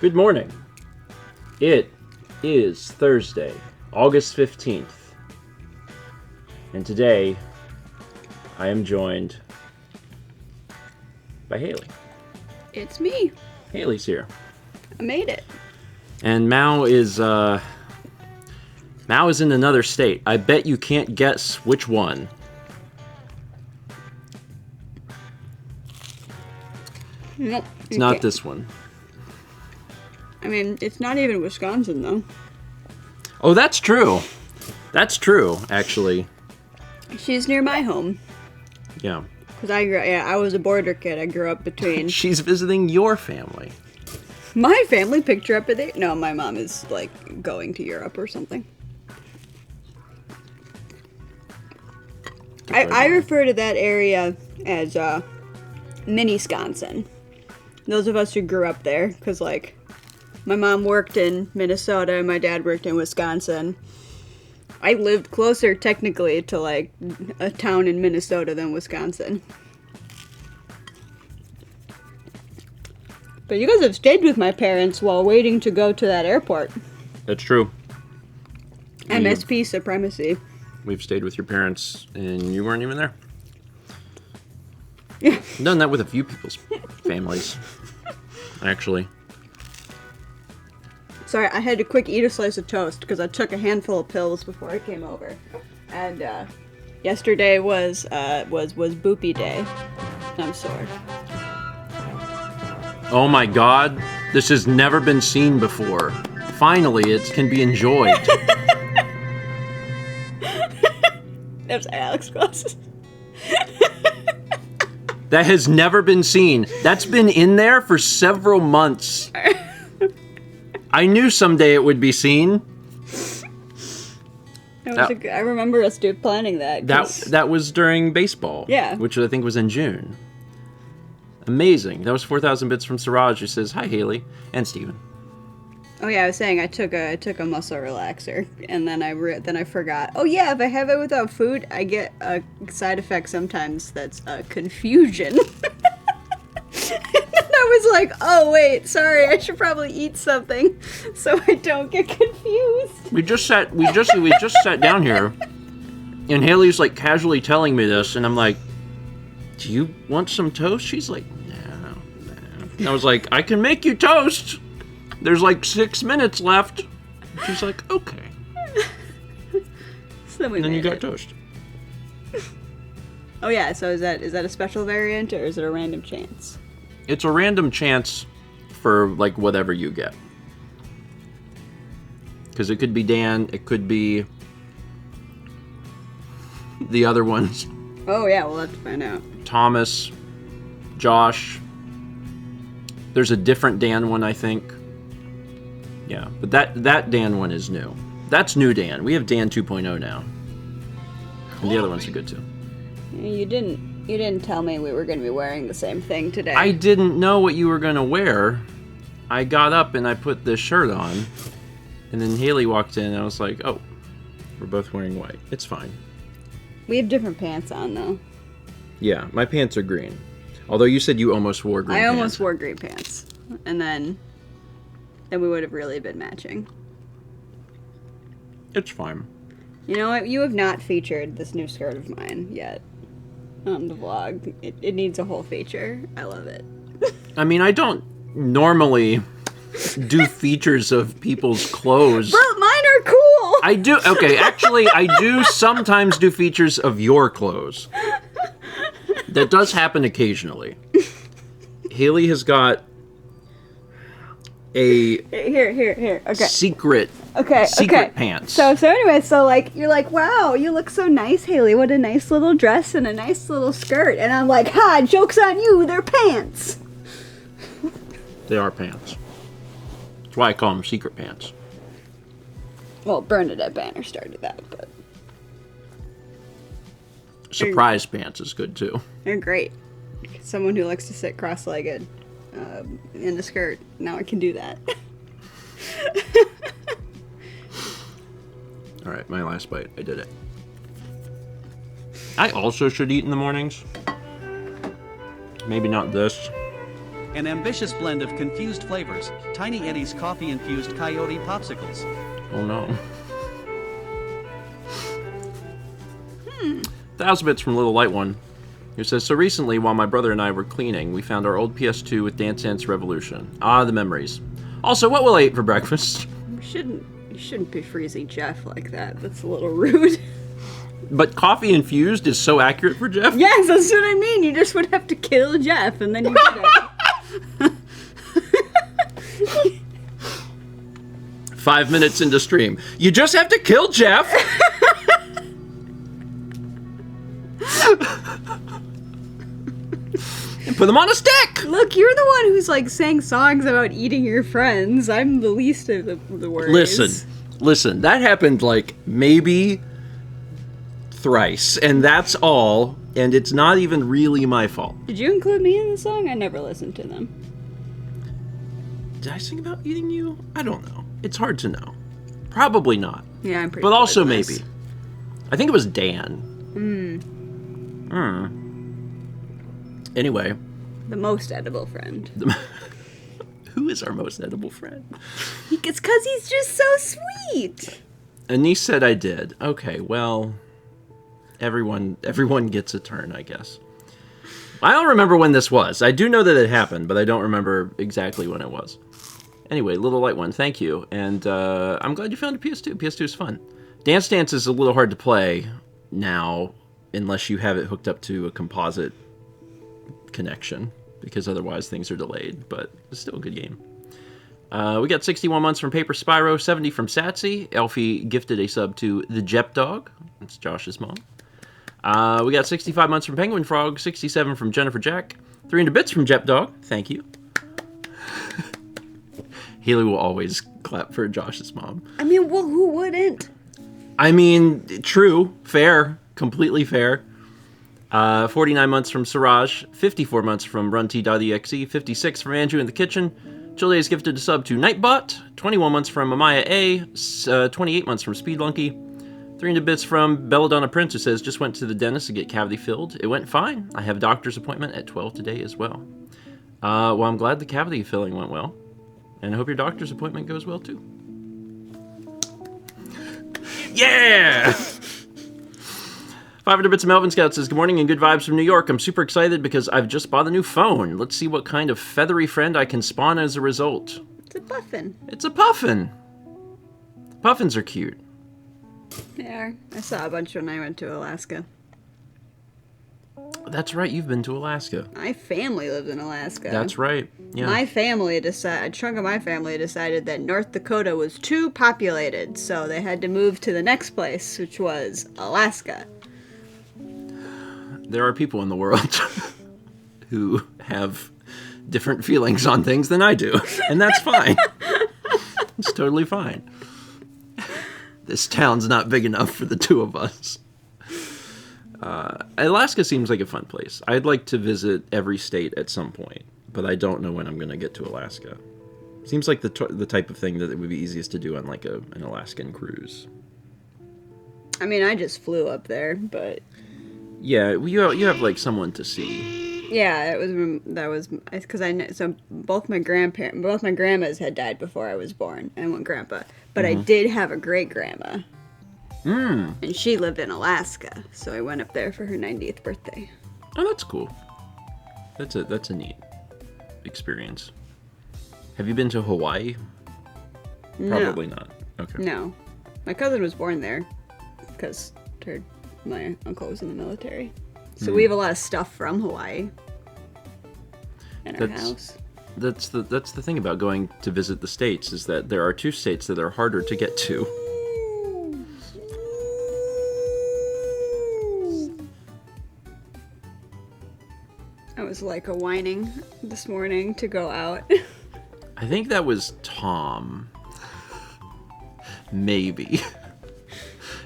Good morning. It is Thursday, August 15th. And today, I am joined by Hayley. It's me. Hayley's here. I made it. And Mao is in another state. I bet you can't guess which one. Nope. It's not this one. I mean, it's not even Wisconsin, though. Oh, that's true. That's true, actually. She's near my home. Yeah. Because I was a border kid. I grew up between... She's visiting your family. My family picked her up at the... No, my mom is, like, going to Europe or something. I refer to that area as, mini-Sconsin. Those of us who grew up there, because, like, my mom worked in Minnesota and my dad worked in Wisconsin. I lived closer, technically, to, like, a town in Minnesota than Wisconsin. But you guys have stayed with my parents while waiting to go to that airport. That's true. MSP supremacy. We've stayed with your parents, and you weren't even there. Yeah. I've done that with a few people's families, actually. Sorry, I had to quick eat a slice of toast because I took a handful of pills before I came over. And yesterday was boopy day. I'm sore. Oh my god, this has never been seen before. Finally, it can be enjoyed. There's Alex glasses. That has never been seen. That's been in there for several months. I knew someday it would be seen. I remember us planning that. That was during baseball. Yeah. Which I think was in June. Amazing. That was 4,000 bits from Siraj, who says, "Hi, Hayley." And Steven. Oh yeah, I was saying I took a muscle relaxer, and then I forgot. Oh yeah, if I have it without food, I get a side effect sometimes that's confusion. And I was like, oh wait, sorry, I should probably eat something so I don't get confused. We just sat down here, and Hayley's like casually telling me this, and I'm like, "Do you want some toast?" She's like, "No." And I was like, "I can make you toast. There's like 6 minutes left." She's like, "Okay." So and then you got toast. Oh yeah, so is that a special variant or is it a random chance? It's a random chance for like whatever you get. Because it could be Dan, it could be the other ones. Oh yeah, we'll have to find out. Thomas, Josh. There's a different Dan one, I think. Yeah, but that Dan one is new. That's new Dan. We have Dan 2.0 now. And the other ones are good too. You didn't tell me we were going to be wearing the same thing today. I didn't know what you were going to wear. I got up and I put this shirt on. And then Hayley walked in and I was like, "Oh, we're both wearing white. It's fine." We have different pants on though. Yeah, my pants are green. Although you said you almost wore green pants. I almost wore green pants. And then we would have really been matching. It's fine. You know what? You have not featured this new skirt of mine yet on the vlog. It needs a whole feature. I love it. I mean, I don't normally do features of people's clothes. But mine are cool! I do. Okay, actually, I do sometimes do features of your clothes. That does happen occasionally. Hayley has got a here. Okay. secret pants. So anyway, like you're like, wow, you look so nice, Hayley. What a nice little dress and a nice little skirt. And I'm like, ha, joke's on you, they're pants. They are pants. That's why I call them secret pants. Well, Bernadette Banner started that, but surprise pants is good too. They're great. Someone who likes to sit cross-legged in a skirt. Now I can do that. All right, my last bite. I did it. I also should eat in the mornings. Maybe not this. An ambitious blend of confused flavors. Tiny Eddie's coffee-infused coyote popsicles. Oh no. 1,000 bits from Little Light One, who says, so recently, while my brother and I were cleaning, we found our old PS2 with Dance Dance Revolution. Ah, the memories. Also, what will I eat for breakfast? You shouldn't be freezing Jeff like that. That's a little rude. But coffee infused is so accurate for Jeff? Yes, that's what I mean. You just would have to kill Jeff, and then you did it. 5 minutes into stream. You just have to kill Jeff? And put them on a stick! Look, you're the one who's, like, sang songs about eating your friends. I'm the least of the worries. Listen, that happened, like, maybe thrice, and that's all, and it's not even really my fault. Did you include me in the song? I never listened to them. Did I sing about eating you? I don't know. It's hard to know. Probably not. Yeah, I'm pretty But also poisonous. maybe. I think it was Dan. Anyway. The most edible friend. Who is our most edible friend? It's because he's just so sweet. Anise said I did. Okay, well, everyone gets a turn, I guess. I don't remember when this was. I do know that it happened, but I don't remember exactly when it was. Anyway, Little Light One, thank you. And I'm glad you found a PS2. PS2 is fun. Dance Dance is a little hard to play now, unless you have it hooked up to a composite connection, because otherwise things are delayed, but it's still a good game. We got 61 months from Paper Spyro, 70 from Satsy. Elfie gifted a sub to the Jep Dog. That's Josh's mom. We got 65 months from Penguin Frog, 67 from Jennifer Jack, 300 bits from Jep Dog. Thank you. Hayley will always clap for Josh's mom. I mean, well, who wouldn't? I mean, true, fair, completely fair. 49 months from Siraj, 54 months from Runty.exe, 56 from Andrew in the Kitchen. Chile is gifted a sub to Nightbot, 21 months from Amaya A, 28 months from Speedlunky, 300 bits from Belladonna Prince, who says, just went to the dentist to get cavity filled. It went fine. I have a doctor's appointment at 12 today as well. Well, I'm glad the cavity filling went well, and I hope your doctor's appointment goes well too. Yeah! 500 bits of Melvin Scout says, good morning and good vibes from New York. I'm super excited because I've just bought a new phone. Let's see what kind of feathery friend I can spawn as a result. It's a puffin. It's a puffin. Puffins are cute. Yeah, I saw a bunch when I went to Alaska. That's right, you've been to Alaska. My family lives in Alaska. That's right, yeah. My family a chunk of my family decided that North Dakota was too populated, so they had to move to the next place, which was Alaska. There are people in the world who have different feelings on things than I do, and that's fine. It's totally fine. This town's not big enough for the two of us. Alaska seems like a fun place. I'd like to visit every state at some point, but I don't know when I'm going to get to Alaska. Seems like the type of thing that it would be easiest to do on like an Alaskan cruise. I mean, I just flew up there, but... Yeah, you have like someone to see. Yeah, that was because so both my grandmas had died before I was born, and one grandpa, but I did have a great grandma, and she lived in Alaska, so I went up there for her 90th birthday. Oh, that's cool. That's a neat experience. Have you been to Hawaii? Probably not. Okay. No, my cousin was born there because my uncle was in the military. So we have a lot of stuff from Hawaii in our house. That's the thing about going to visit the states, is that there are two states that are harder to get to. I was like a whining this morning to go out. I think that was Tom. Maybe.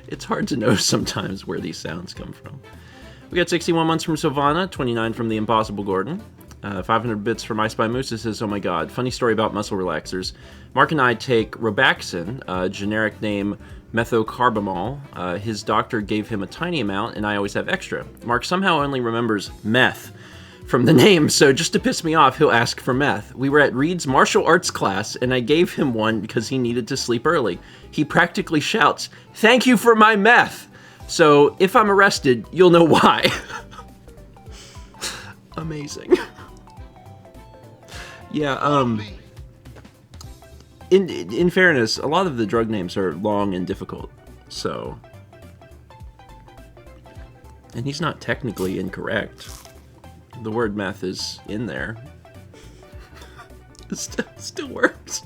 It's hard to know sometimes where these sounds come from. We got 61 months from Sylvana, 29 from The Impossible Gordon, 500 bits from I Spy Moose. It says, oh my god, funny story about muscle relaxers. Mark and I take Robaxin, generic name methocarbamol. His doctor gave him a tiny amount, and I always have extra. Mark somehow only remembers meth from the name, so just to piss me off, he'll ask for meth. We were at Reed's martial arts class, and I gave him one because he needed to sleep early. He practically shouts, "Thank you for my meth!" So, if I'm arrested, you'll know why. Amazing. Yeah, in fairness, a lot of the drug names are long and difficult, so... And he's not technically incorrect. The word meth is in there. It still works.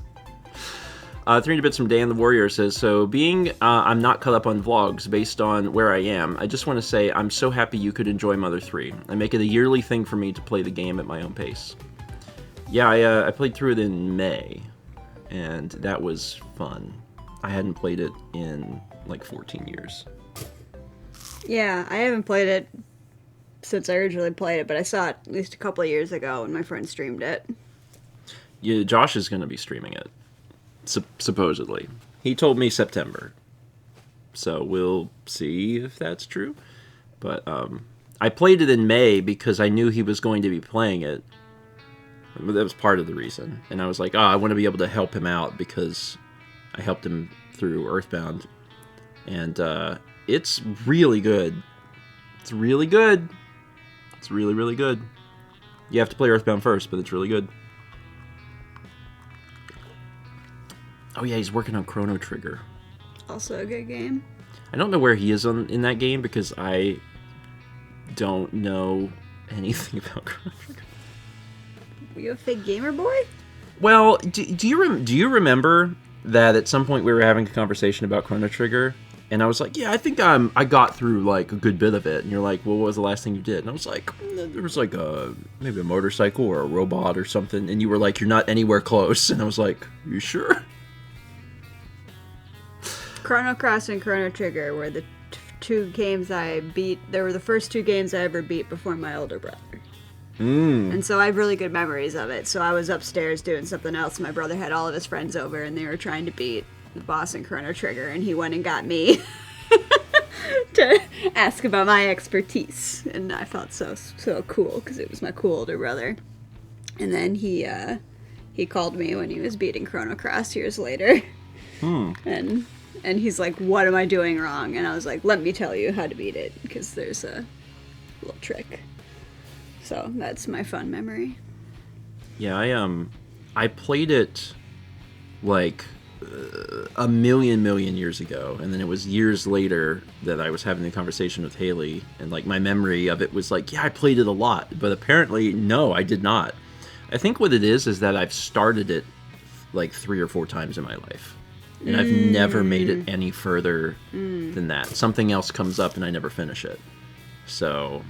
300 bits from Dan the Warrior says, so being I'm not caught up on vlogs based on where I am, I just want to say I'm so happy you could enjoy Mother 3. I make it a yearly thing for me to play the game at my own pace. Yeah, I played through it in May, and that was fun. I hadn't played it in like 14 years. Yeah, I haven't played it since I originally played it, but I saw it at least a couple of years ago when my friend streamed it. Yeah, Josh is going to be streaming it, supposedly. He told me September, so we'll see if that's true. But I played it in May because I knew he was going to be playing it. That was part of the reason. And I was like, I want to be able to help him out because I helped him through Earthbound. And it's really good. It's really good. It's really, really good. You have to play Earthbound first, but it's really good. Oh yeah, he's working on Chrono Trigger. Also a good game. I don't know where he is in that game because I don't know anything about Chrono Trigger. Were you a fake gamer boy? Well, do you remember that at some point we were having a conversation about Chrono Trigger, and I was like, yeah, I think I got through like a good bit of it, and you're like, well, what was the last thing you did? And I was like, there was like maybe a motorcycle or a robot or something, and you were like, you're not anywhere close, and I was like, you sure? Chrono Cross and Chrono Trigger were the two games I beat. They were the first two games I ever beat before my older brother. And so I have really good memories of it. So I was upstairs doing something else. My brother had all of his friends over, and they were trying to beat the boss in Chrono Trigger, and he went and got me to ask about my expertise. And I felt so cool because it was my cool older brother. And then he called me when he was beating Chrono Cross years later. And he's like, what am I doing wrong? And I was like, let me tell you how to beat it, because there's a little trick. So that's my fun memory. Yeah, I played it like a million years ago, and then it was years later that I was having the conversation with Hayley, and like my memory of it was like, yeah, I played it a lot, but apparently no, I did not. I think what it is that I've started it like 3 or 4 times in my life, and I've never made it any further than that. Something else comes up and I never finish it. So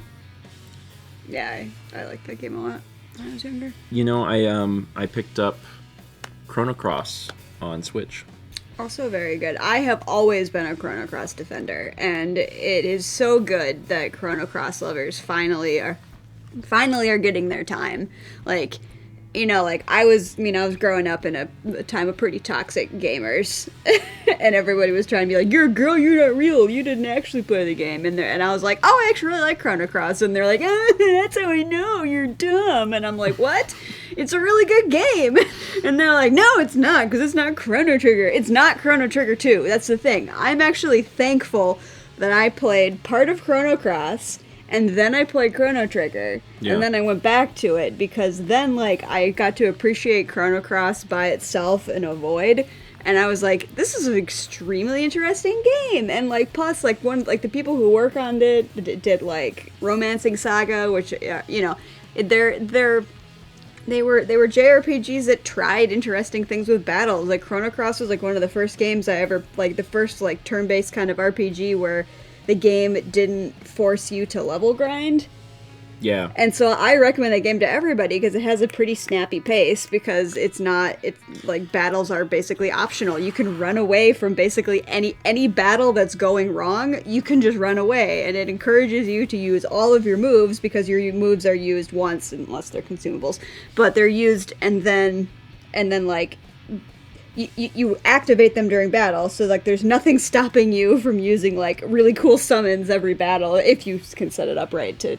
yeah, I liked that game a lot when I was younger. You know, I picked up Chrono Cross on Switch. Also very good. I have always been a Chrono Cross defender, and it is so good that Chrono Cross lovers finally are getting their time. Like, you know, like I was growing up in a time of pretty toxic gamers, and everybody was trying to be like, you're a girl, you're not real, you didn't actually play the game. And I was like, oh, I actually really like Chrono Cross. And they're like, that's how I know, you're dumb. And I'm like, what? It's a really good game. And they're like, no, it's not, because it's not Chrono Trigger. It's not Chrono Trigger 2. That's the thing. I'm actually thankful that I played part of Chrono Cross, and then I played Chrono Trigger, and then I went back to it, because then, like, I got to appreciate Chrono Cross by itself in a void, and I was like, this is an extremely interesting game, and, like, plus, like, the people who work on it did, like, Romancing Saga, which, you know, they were JRPGs that tried interesting things with battles. Like, Chrono Cross was, like, one of the first games I ever, like, the first, like, turn-based kind of RPG where the game didn't force you to level grind. Yeah. And so I recommend that game to everybody because it has a pretty snappy pace, because it's like battles are basically optional. You can run away from basically any battle that's going wrong. You can just run away, and it encourages you to use all of your moves, because your moves are used once unless they're consumables, but they're used and then like you activate them during battle, so like there's nothing stopping you from using like really cool summons every battle if you can set it up right to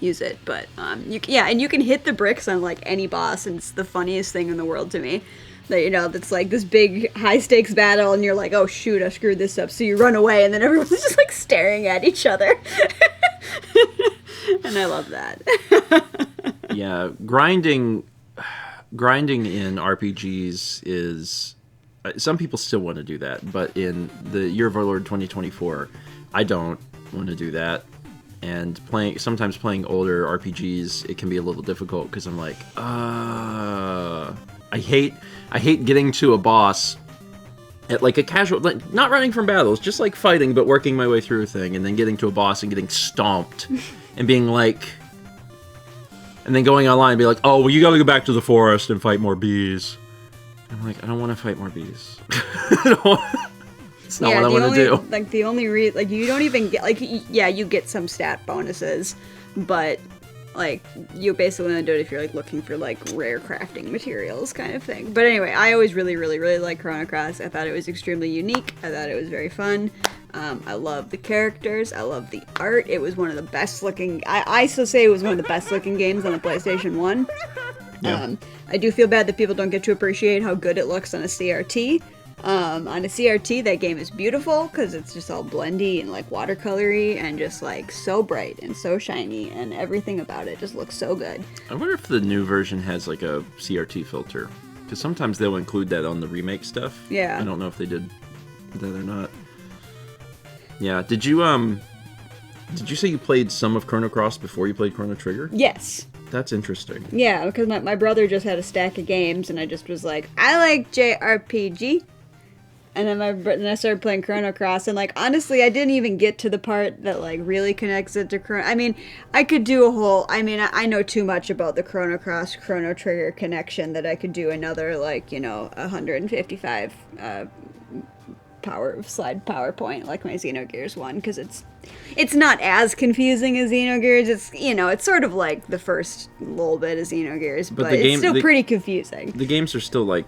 use it. But and you can hit the bricks on like any boss, and it's the funniest thing in the world to me. That that's like this big high stakes battle, and you're like, oh shoot, I screwed this up. So you run away, and then everyone's just like staring at each other. And I love that. Yeah, grinding in RPGs is. Some people still want to do that, but in the year of our Lord 2024, I don't want to do that. And sometimes playing older RPGs, it can be a little difficult because I'm like, I hate getting to a boss at like a casual, like not running from battles, just like fighting, but working my way through a thing, and then getting to a boss and getting stomped, and being like, and then going online and be like, oh, well, you got to go back to the forest and fight more bees. I'm like, I don't want to fight more bees. It's not what I want to do. Like, the only like, you don't even get, like, you get some stat bonuses, but, like, you basically only do it if you're, like, looking for, like, rare crafting materials kind of thing. But anyway, I always really, really, really liked Chrono Cross. I thought it was extremely unique. I thought it was very fun. I love the characters. I love the art. It was one of the best looking, I still say it was one of the best looking games on the PlayStation 1. Yeah. I do feel bad that people don't get to appreciate how good it looks on a CRT. On a CRT, that game is beautiful because it's just all blendy and like watercolory and just like so bright and so shiny, and everything about it just looks so good. I wonder if the new version has like a CRT filter, because sometimes they'll include that on the remake stuff. Yeah. I don't know if they did that or not. Yeah. Did you say you played some of Chrono Cross before you played Chrono Trigger? Yes. That's interesting. Yeah, because my brother just had a stack of games, and I just was like, I like JRPG. And then I started playing Chrono Cross, and like honestly, I didn't even get to the part that like really connects it to Chrono. I mean, I could do a whole. I mean, I know too much about the Chrono Cross Chrono Trigger connection that I could do another 155 slide PowerPoint like my Xenogears one, because it's not as confusing as Xenogears. It's sort of like the first little bit of Xenogears, but it's still pretty confusing. The games are still like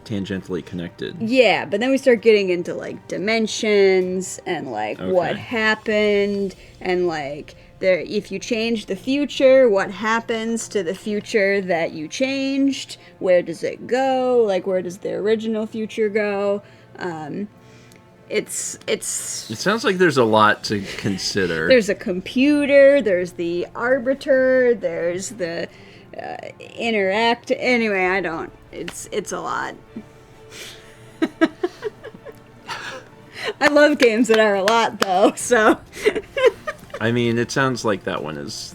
tangentially connected. Yeah, but then we start getting into like dimensions and like what happened, and like if you change the future, what happens to the future that you changed? Where does it go? Like, where does the original future go? It sounds like there's a lot to consider. There's a computer, there's the arbiter, there's the interact. Anyway, it's a lot. I love games that are a lot though, so. I mean, it sounds like that one is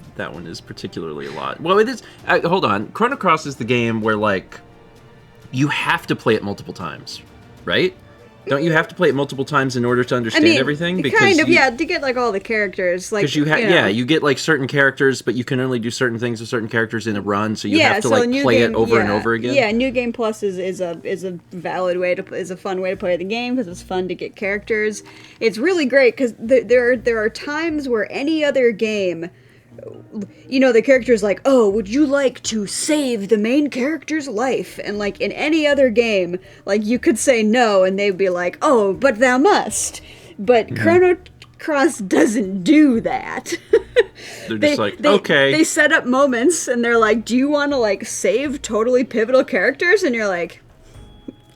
particularly a lot. Well, it is. Hold on, Chrono Cross is the game where like you have to play it multiple times, right? Don't you have to play it multiple times in order to understand everything? Because to get like all the characters. Like, because you get like certain characters, but you can only do certain things with certain characters in a run, so you have to like play it over and over again. Yeah, New Game Plus is a valid way is a fun way to play the game because it's fun to get characters. It's really great because there are times where any other game, the character's like, oh, would you like to save the main character's life? And like in any other game, like you could say no and they'd be like, oh, but thou must. But Chrono Cross doesn't do that. They're just okay. They set up moments and they're like, do you want to like save totally pivotal characters? And you're like,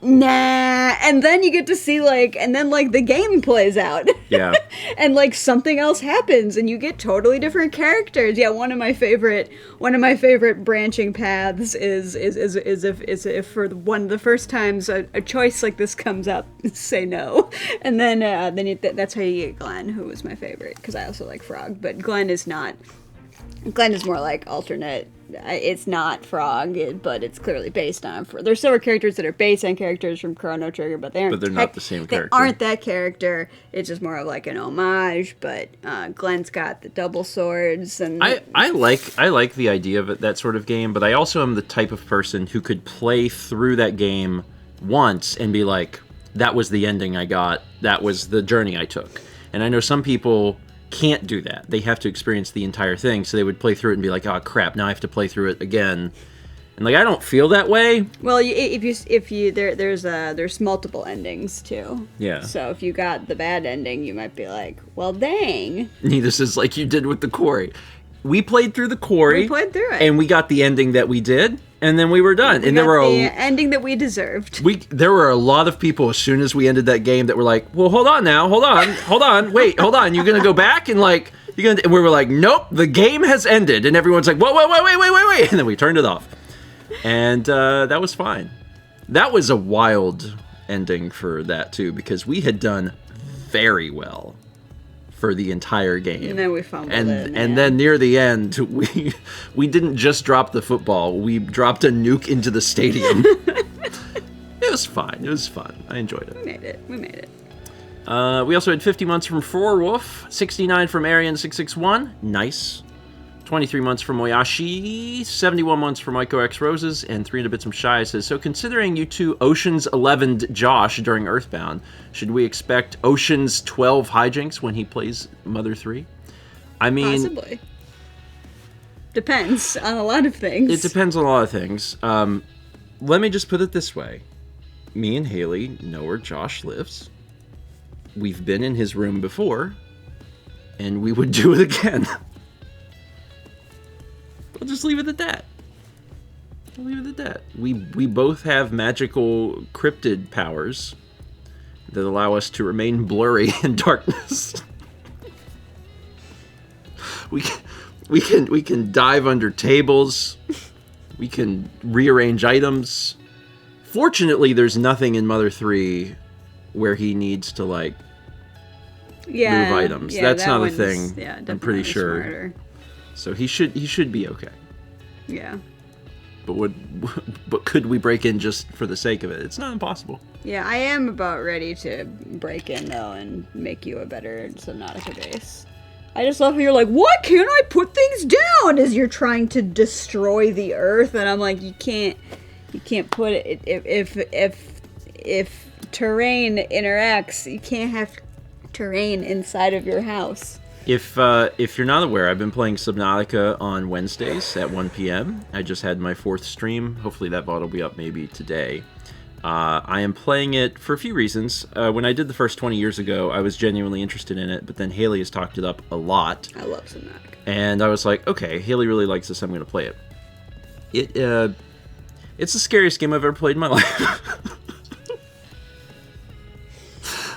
nah. And then you get to see and then the game plays out. Yeah. And something else happens and you get totally different characters. Yeah, one of my favorite branching paths is if for one of the first times a choice like this comes up, say no. And then that's how you get Glenn, who was my favorite because I also like Frog, but Glenn is more like alternate. It's not Frog, but it's clearly based on. There's several characters that are based on characters from Chrono Trigger, but they're not the same character. They aren't that character. It's just more of like an homage. But Glenn's got the double swords, and I like the idea of that sort of game. But I also am the type of person who could play through that game once and be like, "That was the ending I got. That was the journey I took." And I know some people can't do that. They have to experience the entire thing, so they would play through it and be like, oh crap, now I have to play through it again. And I don't feel that way. Well, there's multiple endings too. Yeah. So if you got the bad ending, you might be like, well, dang. This is like you did with the quarry. we played through the quarry. We played through it. And we got the ending that we did, and then we were done. We and got there were the ending that we deserved. there were a lot of people as soon as we ended that game that were like, well, hold on now, hold on, wait, hold on, you're gonna go back and like and we were like, nope, the game has ended, and everyone's like, whoa, wait, and then we turned it off, and that was fine. That was a wild ending for that too, because we had done very well for the entire game, and then we fumbled and then near the end, we didn't just drop the football, we dropped a nuke into the stadium. It was fine. It was fun. I enjoyed it. We made it. We also had 50 months from Forwolf, 69 from Arian661, nice. 23 months from Moyashi, 71 months from Ico X Roses, and 300 bits from Shy says, so considering you two Ocean's 11'd Josh during Earthbound, should we expect Ocean's 12 hijinks when he plays Mother 3? I mean... Possibly. Depends on a lot of things. It depends on a lot of things. Let me just put it this way. Me and Hayley know where Josh lives. We've been in his room before, and we would do it again. I'll just leave it at that. I'll leave it at that. We both have magical cryptid powers that allow us to remain blurry in darkness. We can dive under tables. We can rearrange items. Fortunately, there's nothing in Mother 3 where he needs to like move items. Yeah, That's not a one's, thing. Yeah, I'm pretty sure. Smarter. So he should be okay. Yeah. But could we break in just for the sake of it? It's not impossible. Yeah, I am about ready to break in though and make you a better Subnautica base. I just love how you're like, what? Can't I put things down as you're trying to destroy the earth? And I'm like, you can't put it if terrain interacts, you can't have terrain inside of your house. If you're not aware, I've been playing Subnautica on Wednesdays at 1 p.m. I just had my 4th stream. Hopefully that VOD will be up maybe today. I am playing it for a few reasons. When I did the first 20 years ago, I was genuinely interested in it, but then Hayley has talked it up a lot. I love Subnautica. And I was like, okay, Hayley really likes this, I'm going to play it. It's the scariest game I've ever played in my life.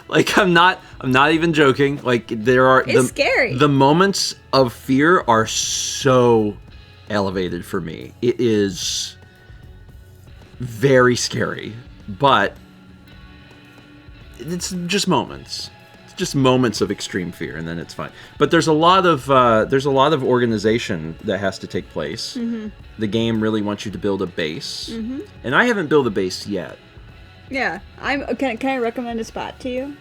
Like, I'm not even joking. Like, there are... It's scary. The moments of fear are so elevated for me. It is very scary, but it's just moments. It's just moments of extreme fear, and then it's fine. But there's a lot of organization that has to take place. Mm-hmm. The game really wants you to build a base, mm-hmm. and I haven't built a base yet. Yeah, can I recommend a spot to you?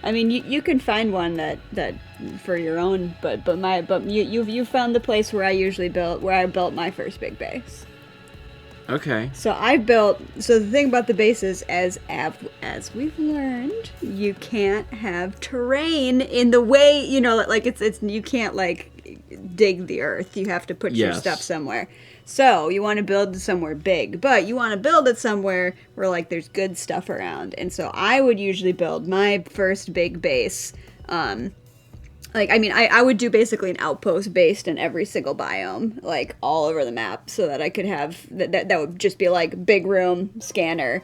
I mean, you can find one that for your own, but you found the place where I built my first big base. Okay. So the thing about the base is, as we've learned, you can't have terrain in the way, like it's you can't like dig the earth. You have to put your stuff somewhere. So you want to build somewhere big, but you want to build it somewhere where like there's good stuff around. And so I would usually build my first big base. I would do basically an outpost based in every single biome, like all over the map, so that I could have that would just be like big room, scanner,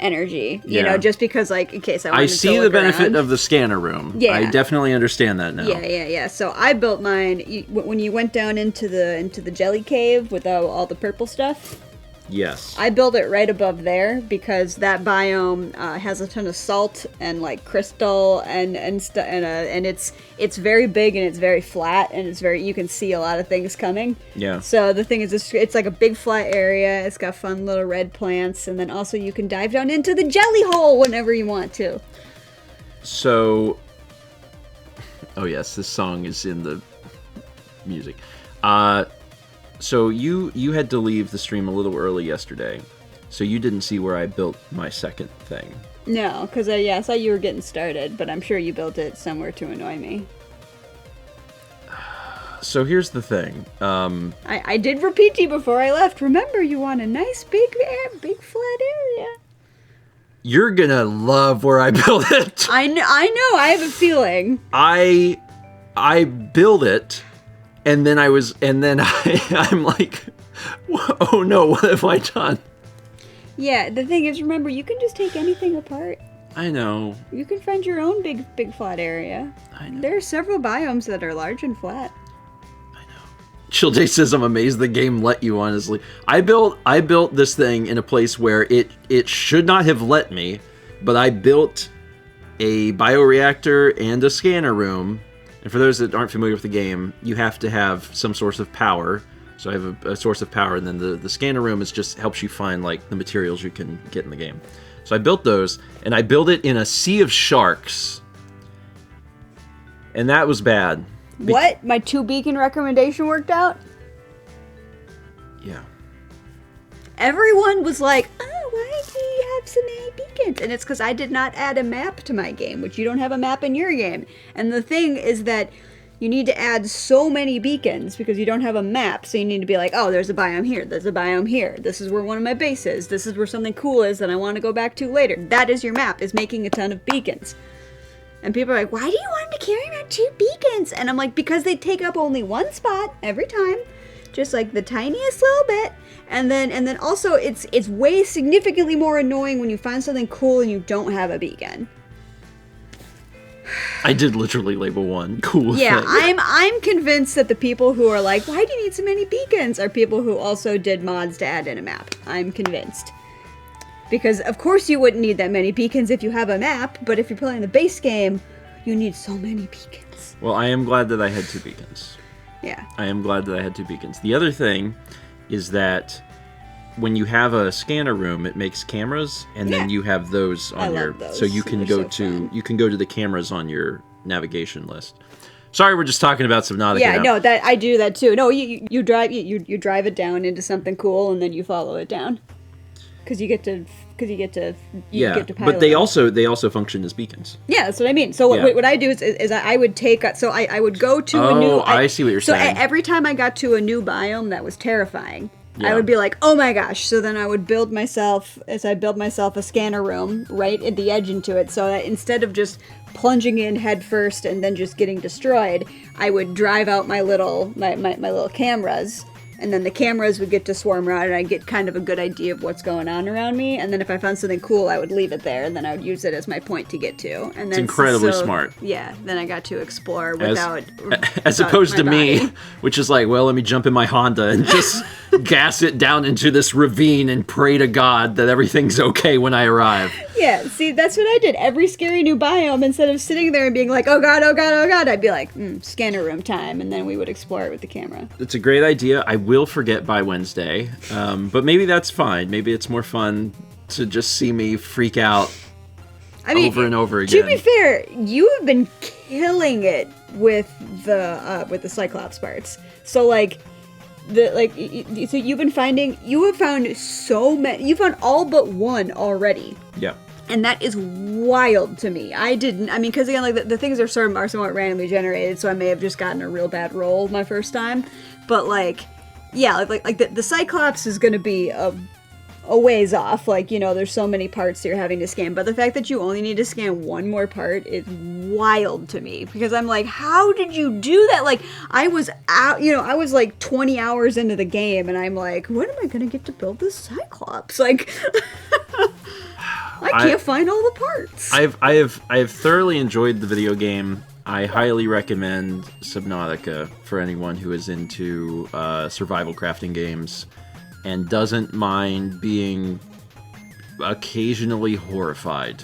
energy. Just because like in case I wanted to see the benefit of the scanner room. Yeah, I definitely understand that now. Yeah. So I built mine when you went down into the jelly cave with all the purple stuff. Yes. I built it right above there because that biome has a ton of salt and like crystal and it's very big and it's very flat and you can see a lot of things coming. Yeah. So the thing is, it's like a big flat area. It's got fun little red plants, and then also you can dive down into the jelly hole whenever you want to. So, oh yes, this song is in the music. So you had to leave the stream a little early yesterday, so you didn't see where I built my second thing. No, because I saw you were getting started, but I'm sure you built it somewhere to annoy me. So here's the thing. I did repeat to you before I left. Remember, you want a nice big flat area. You're gonna love where I built it. I know. I have a feeling. I build it. And then I'm like, oh no, what have I done? Yeah, the thing is, remember, you can just take anything apart. I know. You can find your own big flat area. I know. There are several biomes that are large and flat. Chill J says, I'm amazed the game let you, honestly. I built this thing in a place where it should not have let me, but I built a bioreactor and a scanner room. And for those that aren't familiar with the game, you have to have some source of power. So I have a source of power, and then the scanner room is just helps you find like the materials you can get in the game. So I built those, and I built it in a sea of sharks. And that was bad. What? My 2 beacon recommendation worked out? Yeah. Everyone was like, oh, why do you have so many beacons? And it's because I did not add a map to my game, which you don't have a map in your game. And the thing is that you need to add so many beacons because you don't have a map. So you need to be like, oh, there's a biome here. There's a biome here. This is where one of my bases is. This is where something cool is that I want to go back to later. That is your map, is making a ton of beacons. And people are like, why do you want to carry around 2 beacons? And I'm like, because they take up only 1 spot every time. Just like the tiniest little bit. And then also it's way significantly more annoying when you find something cool and you don't have a beacon. I did literally label 1 cool Yeah, thing. I'm convinced that the people who are like, why do you need so many beacons, are people who also did mods to add in a map. I'm convinced. Because, of course, you wouldn't need that many beacons if you have a map, but if you're playing the base game, you need so many beacons. Well, I am glad that I had 2 beacons. Yeah. I am glad that I had 2 beacons. The other thing is that when you have a scanner room, it makes cameras, and then you have those on I your... love those. So you can They're go so to fun. you can go to the cameras on your navigation list. Sorry, we're just talking about Subnautica Yeah, now. no, that I do that too. No, you drive it down into something cool, and then you follow it down. Because you get to pilot but they it. also function as beacons. Yeah, that's what I mean. So what I do is I would take... So I would go to a new... Oh, I see what you're saying. So every time I got to a new biome that was terrifying, Yeah. I would be like, oh my gosh. So then I would build myself a scanner room right at the edge into it. So that instead of just plunging in head first and then just getting destroyed, I would drive out my little cameras. And then the cameras would get to swarm around, and I'd get kind of a good idea of what's going on around me. And then if I found something cool, I would leave it there, and then I would use it as my point to get to. And then It's incredibly smart. Yeah, then I got to explore without... As without opposed my to me, body. which is like, well, let me jump in my Honda and just gas it down into this ravine and pray to God that everything's okay when I arrive. Yeah, see, that's what I did. Every scary new biome, instead of sitting there and being like, oh god, oh god, oh god, I'd be like, scanner room time, and then we would explore it with the camera. It's a great idea. I will forget by Wednesday, but maybe that's fine. Maybe it's more fun to just see me freak out over and over again. To be fair, you have been killing it with the Cyclops parts. So like, so you have found so many. You found all but 1 already. Yeah. And that is wild to me. Because again, like the things are somewhat randomly generated, so I may have just gotten a real bad roll my first time. But like, yeah, like the Cyclops is going to be a ways off. Like, there's so many parts that you're having to scan. But the fact that you only need to scan 1 more part is wild to me. Because I'm like, how did you do that? Like, I was out, I was like 20 hours into the game, and I'm like, when am I going to get to build this Cyclops? Like... I can't find all the parts. I have thoroughly enjoyed the video game. I highly recommend Subnautica for anyone who is into survival crafting games and doesn't mind being occasionally horrified.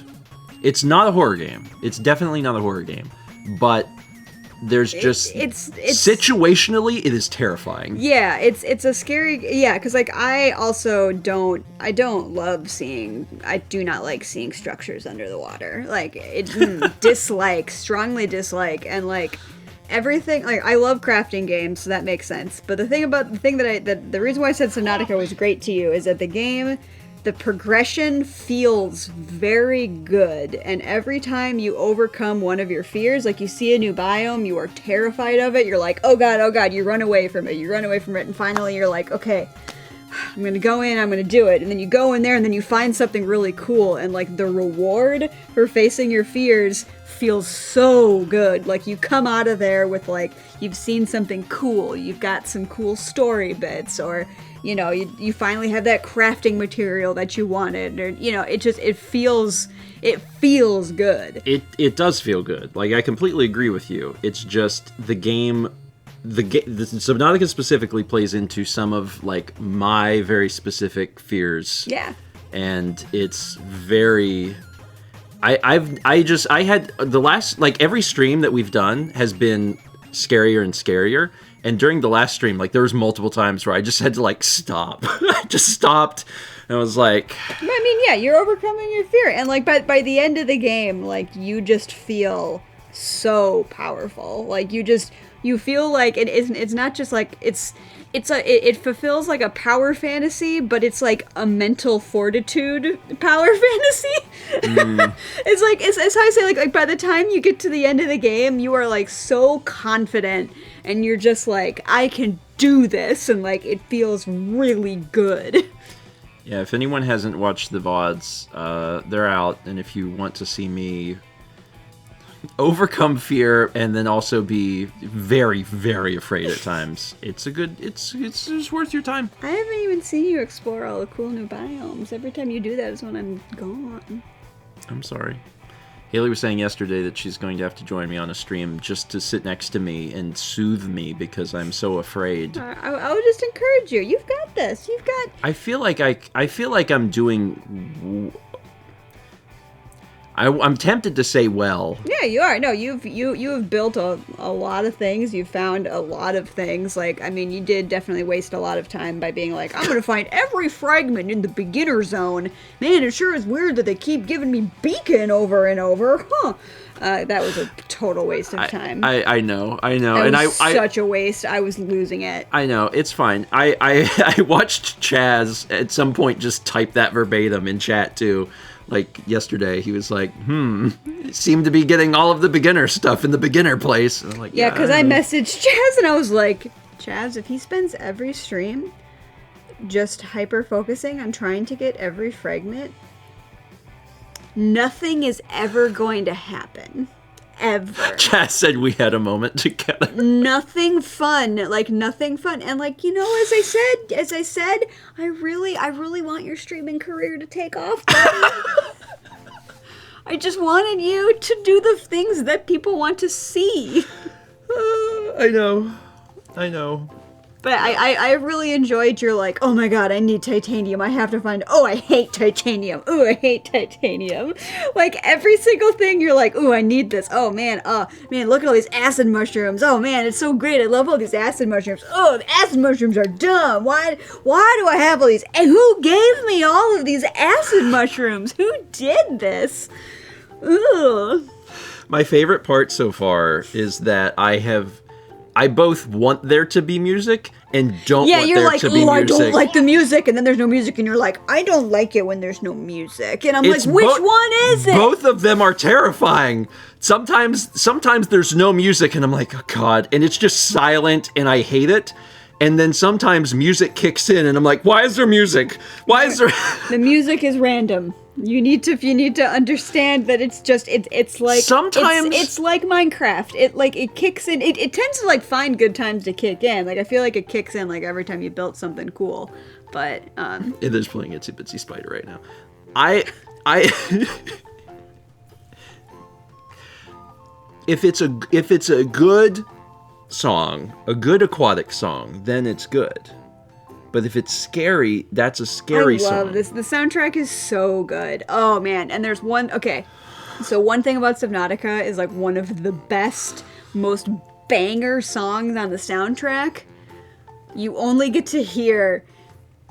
It's not a horror game. It's definitely not a horror game. But there's just... It's situationally, it is terrifying. Yeah, it's a scary... Yeah, because, like, I also don't... I don't love seeing... I do not like seeing structures under the water. Like, strongly dislike, and, like... Everything, like, I love crafting games, so that makes sense. But the reason why I said Subnautica was great to you is that the game, the progression feels very good. And every time you overcome one of your fears, like you see a new biome, you are terrified of it, you're like, oh god, you run away from it, and finally you're like, okay, I'm gonna go in, I'm gonna do it. And then you go in there and then you find something really cool, and like the reward for facing your fears feels so good. Like you come out of there with like, you've seen something cool, you've got some cool story bits, or, you know, you finally have that crafting material that you wanted, or, you know, it feels good. It does feel good. Like, I completely agree with you. It's just the game, the Subnautica specifically plays into some of like my very specific fears. Yeah. And it's very, I had the last, like, every stream that we've done has been scarier and scarier. And during the last stream, like, there was multiple times where I just had to like stop. I just stopped and I was like, I mean, yeah, you're overcoming your fear, and like by the end of the game, like, you just feel so powerful. Like you feel like it's not just like it fulfills like a power fantasy, but it's like a mental fortitude power fantasy. It's how I say, like by the time you get to the end of the game, you are like so confident and you're just like, I can do this, and like it feels really good. Yeah, if anyone hasn't watched the VODs, they're out, and if you want to see me overcome fear and then also be very, very afraid at times, it's just worth your time. I haven't even seen you explore all the cool new biomes. Every time you do that is when I'm gone. I'm sorry. Hayley was saying yesterday that she's going to have to join me on a stream just to sit next to me and soothe me because I'm so afraid. I would just encourage you. You've got this. You've got. I feel like I'm doing. I'm tempted to say well. Yeah, you are. No, you have built a lot of things. You've found a lot of things. Like, I mean, you did definitely waste a lot of time by being like, I'm gonna find every fragment in the beginner zone. Man, it sure is weird that they keep giving me beacon over and over. Huh. That was a total waste of time. I know. That was such a waste. I was losing it. I know. It's fine. I watched Chaz at some point just type that verbatim in chat too. Like yesterday, he was like, seemed to be getting all of the beginner stuff in the beginner place. And I'm like, yeah, because I messaged Chaz and I was like, Chaz, if he spends every stream just hyper-focusing on trying to get every fragment, nothing is ever going to happen. Ever. Chaz said we had a moment together. Nothing fun. Like, nothing fun. And like, you know, as I said, I really want your streaming career to take off, buddy. I just wanted you to do the things that people want to see. I know. But I really enjoyed your like, oh my god, I need titanium. I have to find, oh, I hate titanium. Ooh, I hate titanium. Like, every single thing you're like, ooh, I need this. Oh man, look at all these acid mushrooms. Oh man, it's so great. I love all these acid mushrooms. Oh, the acid mushrooms are dumb. Why do I have all these? And who gave me all of these acid mushrooms? Who did this? Ugh. My favorite part so far is that I both want there to be music and don't want there to be music. I don't like the music, and then there's no music, and you're like, I don't like it when there's no music. And I'm like, which one is it? Both of them are terrifying. Sometimes there's no music, and I'm like, oh god, and it's just silent, and I hate it. And then sometimes music kicks in, and I'm like, why is there music? Why is there... The music is random. You need to understand that it's just it's like sometimes it's like Minecraft. It kicks in. It tends to like find good times to kick in. Like, I feel like it kicks in like every time you built something cool. But it is playing Itsy Bitsy Spider right now. I if it's a good song, a good aquatic song, then it's good. But if it's scary, that's a scary song. I love this. The soundtrack is so good. Oh, man. And there's one... Okay. So one thing about Subnautica is, like, one of the best, most banger songs on the soundtrack. You only get to hear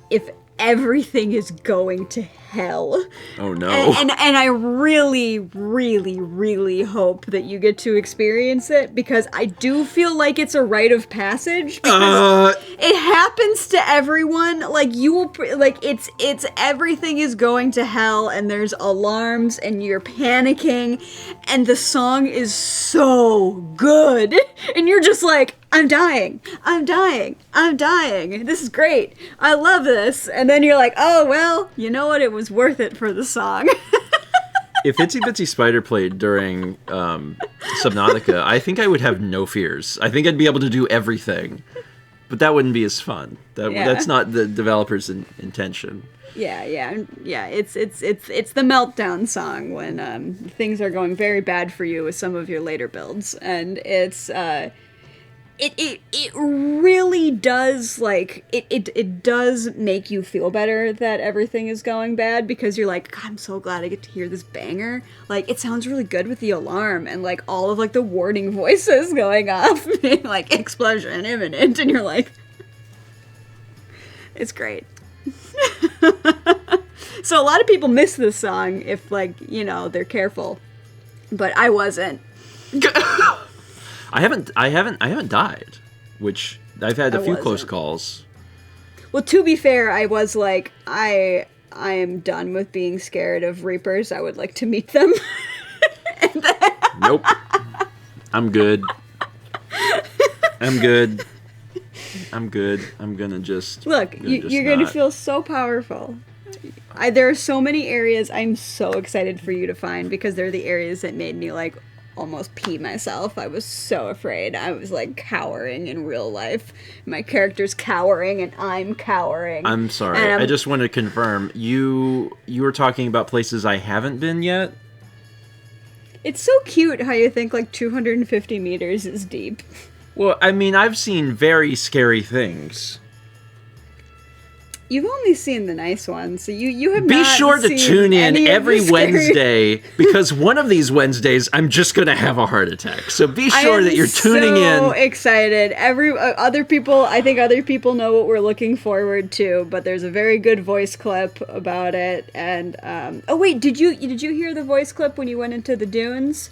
if everything is going to hell. Oh no. And I really, really, really hope that you get to experience it, because I do feel like it's a rite of passage, because it happens to everyone. Like, you will, like, it's everything is going to hell, and there's alarms, and you're panicking, and the song is so good, and you're just like, I'm dying, I'm dying, I'm dying. This is great. I love this. And then you're like, oh, well, you know what? It was worth it for the song. If Itsy Bitsy Spider played during Subnautica, I think I would have no fears. I think I'd be able to do everything. But that wouldn't be as fun. That's not the developer's intention. Yeah. It's the meltdown song when things are going very bad for you with some of your later builds. And it's... It really does, like, it does make you feel better that everything is going bad, because you're like, God, I'm so glad I get to hear this banger. Like, it sounds really good with the alarm and, like, all of, like, the warning voices going off, being like, explosion imminent, and you're like, it's great. So a lot of people miss this song if, like, you know, they're careful, but I wasn't. I haven't died, which I've had a few close calls. Well, to be fair, I was like, I am done with being scared of Reapers. I would like to meet them. Nope. I'm good. I'm good. I'm gonna just... Look, you're gonna feel so powerful. There are so many areas I'm so excited for you to find, because they're the areas that made me, like, almost pee myself. I was so afraid. I was, like, cowering in real life. My character's cowering and I'm cowering. I'm sorry. I just want to confirm. You were talking about places I haven't been yet? It's so cute how you think, like, 250 meters is deep. Well, I mean, I've seen very scary things. You've only seen the nice ones, so you have Be not sure to seen tune in any of every the scary- Wednesday, because one of these Wednesdays I'm just going to have a heart attack. So be sure that you're tuning in. I'm so excited. I think other people know what we're looking forward to, but there's a very good voice clip about it. And oh wait, did you hear the voice clip when you went into the dunes?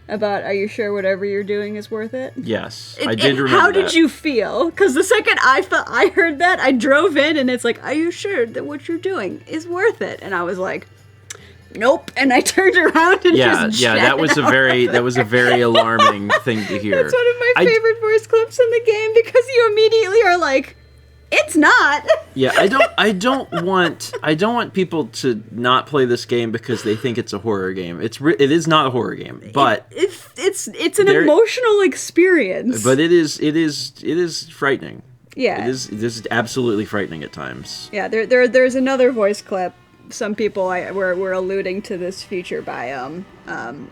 About, are you sure whatever you're doing is worth it? Yes, I did remember How that. did you feel? Because the second I heard that, I drove in and it's like, are you sure that what you're doing is worth it? And I was like, nope. And I turned around and just that was a very alarming thing to hear. That's one of my favorite voice clips in the game, because you immediately are like, it's not. Yeah, I don't want people to not play this game because they think it's a horror game. It is not a horror game, but it's an emotional experience. But it is frightening. Yeah, it is absolutely frightening at times. Yeah, there's another voice clip. Some people were alluding to this future biome, and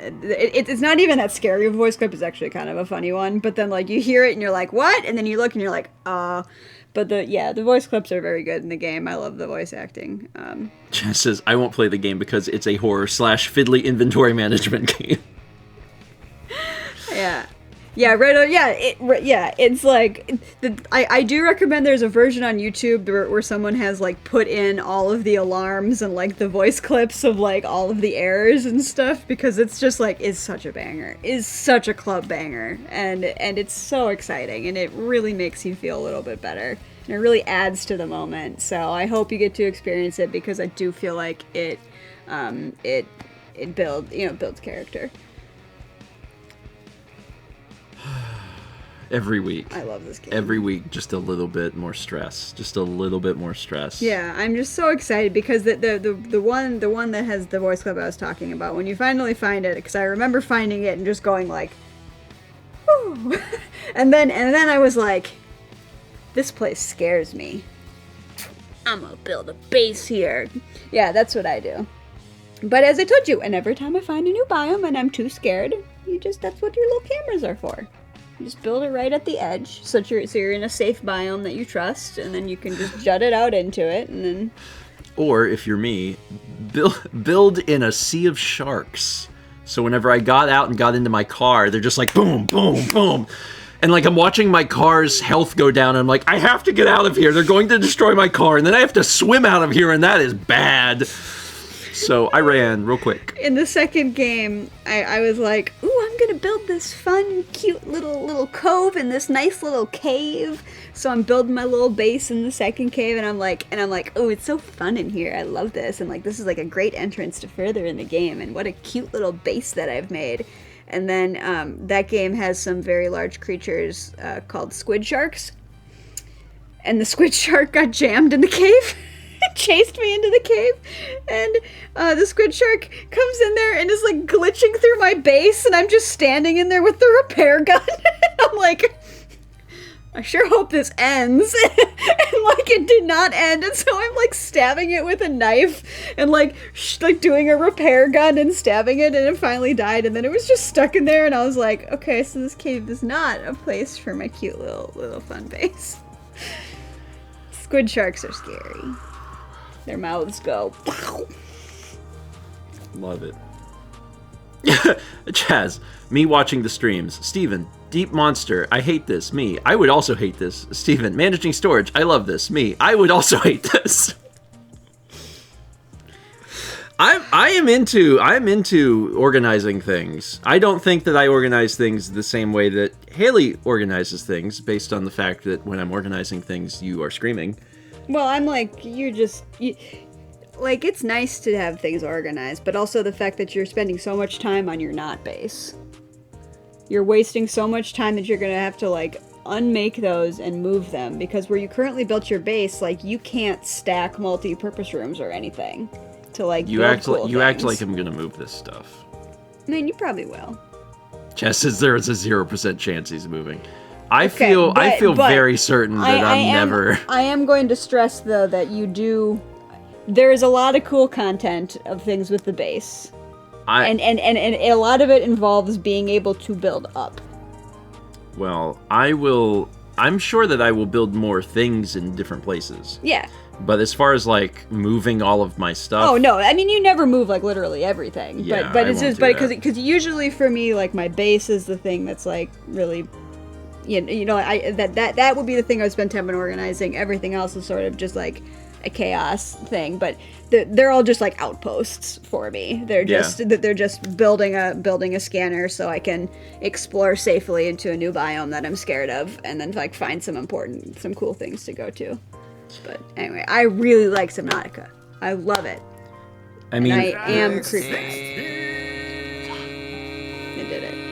it's not even that scary of a voice clip. It's actually kind of a funny one. But then, like, you hear it and you're like, what? And then you look and you're like, But the voice clips are very good in the game. I love the voice acting. Jess says, I won't play the game because it's a horror / fiddly inventory management game. Yeah. Yeah, right. Yeah, it's like I do recommend. There's a version on YouTube where someone has, like, put in all of the alarms and, like, the voice clips of, like, all of the errors and stuff, because it's just like, is such a banger, is such a club banger, and it's so exciting, and it really makes you feel a little bit better, and it really adds to the moment. So I hope you get to experience it, because I do feel like it builds character. Every week. I love this game. Every week, just a little bit more stress. Just a little bit more stress. Yeah, I'm just so excited, because the one that has the voice clip I was talking about, when you finally find it, because I remember finding it and just going like, whew. and then I was like, this place scares me. I'm gonna build a base here. Yeah, that's what I do. But as I told you, and every time I find a new biome and I'm too scared, that's what your little cameras are for. You just build it right at the edge, so you're in a safe biome that you trust, and then you can just jut it out into it, and then... Or, if you're me, build in a sea of sharks. So whenever I got out and got into my car, they're just like, boom, boom, boom. And like I'm watching my car's health go down, and I'm like, I have to get out of here. They're going to destroy my car, and then I have to swim out of here, and that is bad. So I ran real quick. In the second game, I was like, ooh, I'm gonna build this fun, cute little cove in this nice little cave. So I'm building my little base in the second cave, and I'm like, oh, it's so fun in here. I love this, and like this is like a great entrance to further in the game, and what a cute little base that I've made. And then that game has some very large creatures called squid sharks, and the squid shark got jammed in the cave. Chased me into the cave, and the squid shark comes in there and is like glitching through my base, and I'm just standing in there with the repair gun. I'm like, I sure hope this ends. And like it did not end, and so I'm like stabbing it with a knife and like doing a repair gun and stabbing it, and it finally died, and then it was just stuck in there, and I was like, okay, so this cave is not a place for my cute little fun base. Squid sharks are scary. Their mouths go. Love it. Chaz, me watching the streams. Steven, Deep Monster, I hate this. Me, I would also hate this. Steven, managing storage, I love this. Me, I would also hate this. I'm into organizing things. I don't think that I organize things the same way that Hayley organizes things, based on the fact that when I'm organizing things, you are screaming. Well, I'm like, like, it's nice to have things organized, but also the fact that you're spending so much time on your not base. You're wasting so much time that you're gonna have to, like, unmake those and move them, because where you currently built your base, like, you can't stack multi-purpose rooms or anything to, like, you build act cool like you act things. like I'm gonna move this stuff. I mean, you probably will. Chess says there is a 0% chance he's moving. I Okay, feel but very certain that I'm never. I am going to stress, though, that you do. There is a lot of cool content of things with the base, and a lot of it involves being able to build up. Well, I'm sure that I will build more things in different places. Yeah. But as far as like moving all of my stuff. Oh no! I mean, you never move like literally everything. Yeah, but I it's won't just do because usually for me, like my base is the thing that's like really. You know, that would be the thing I would spend time on organizing. Everything else is sort of just like a chaos thing, but they're all just like outposts for me. They're just building a scanner so I can explore safely into a new biome that I'm scared of, and then like find some cool things to go to. But anyway, I really like Subnautica. I love it. I mean, and I am creeped. I did it.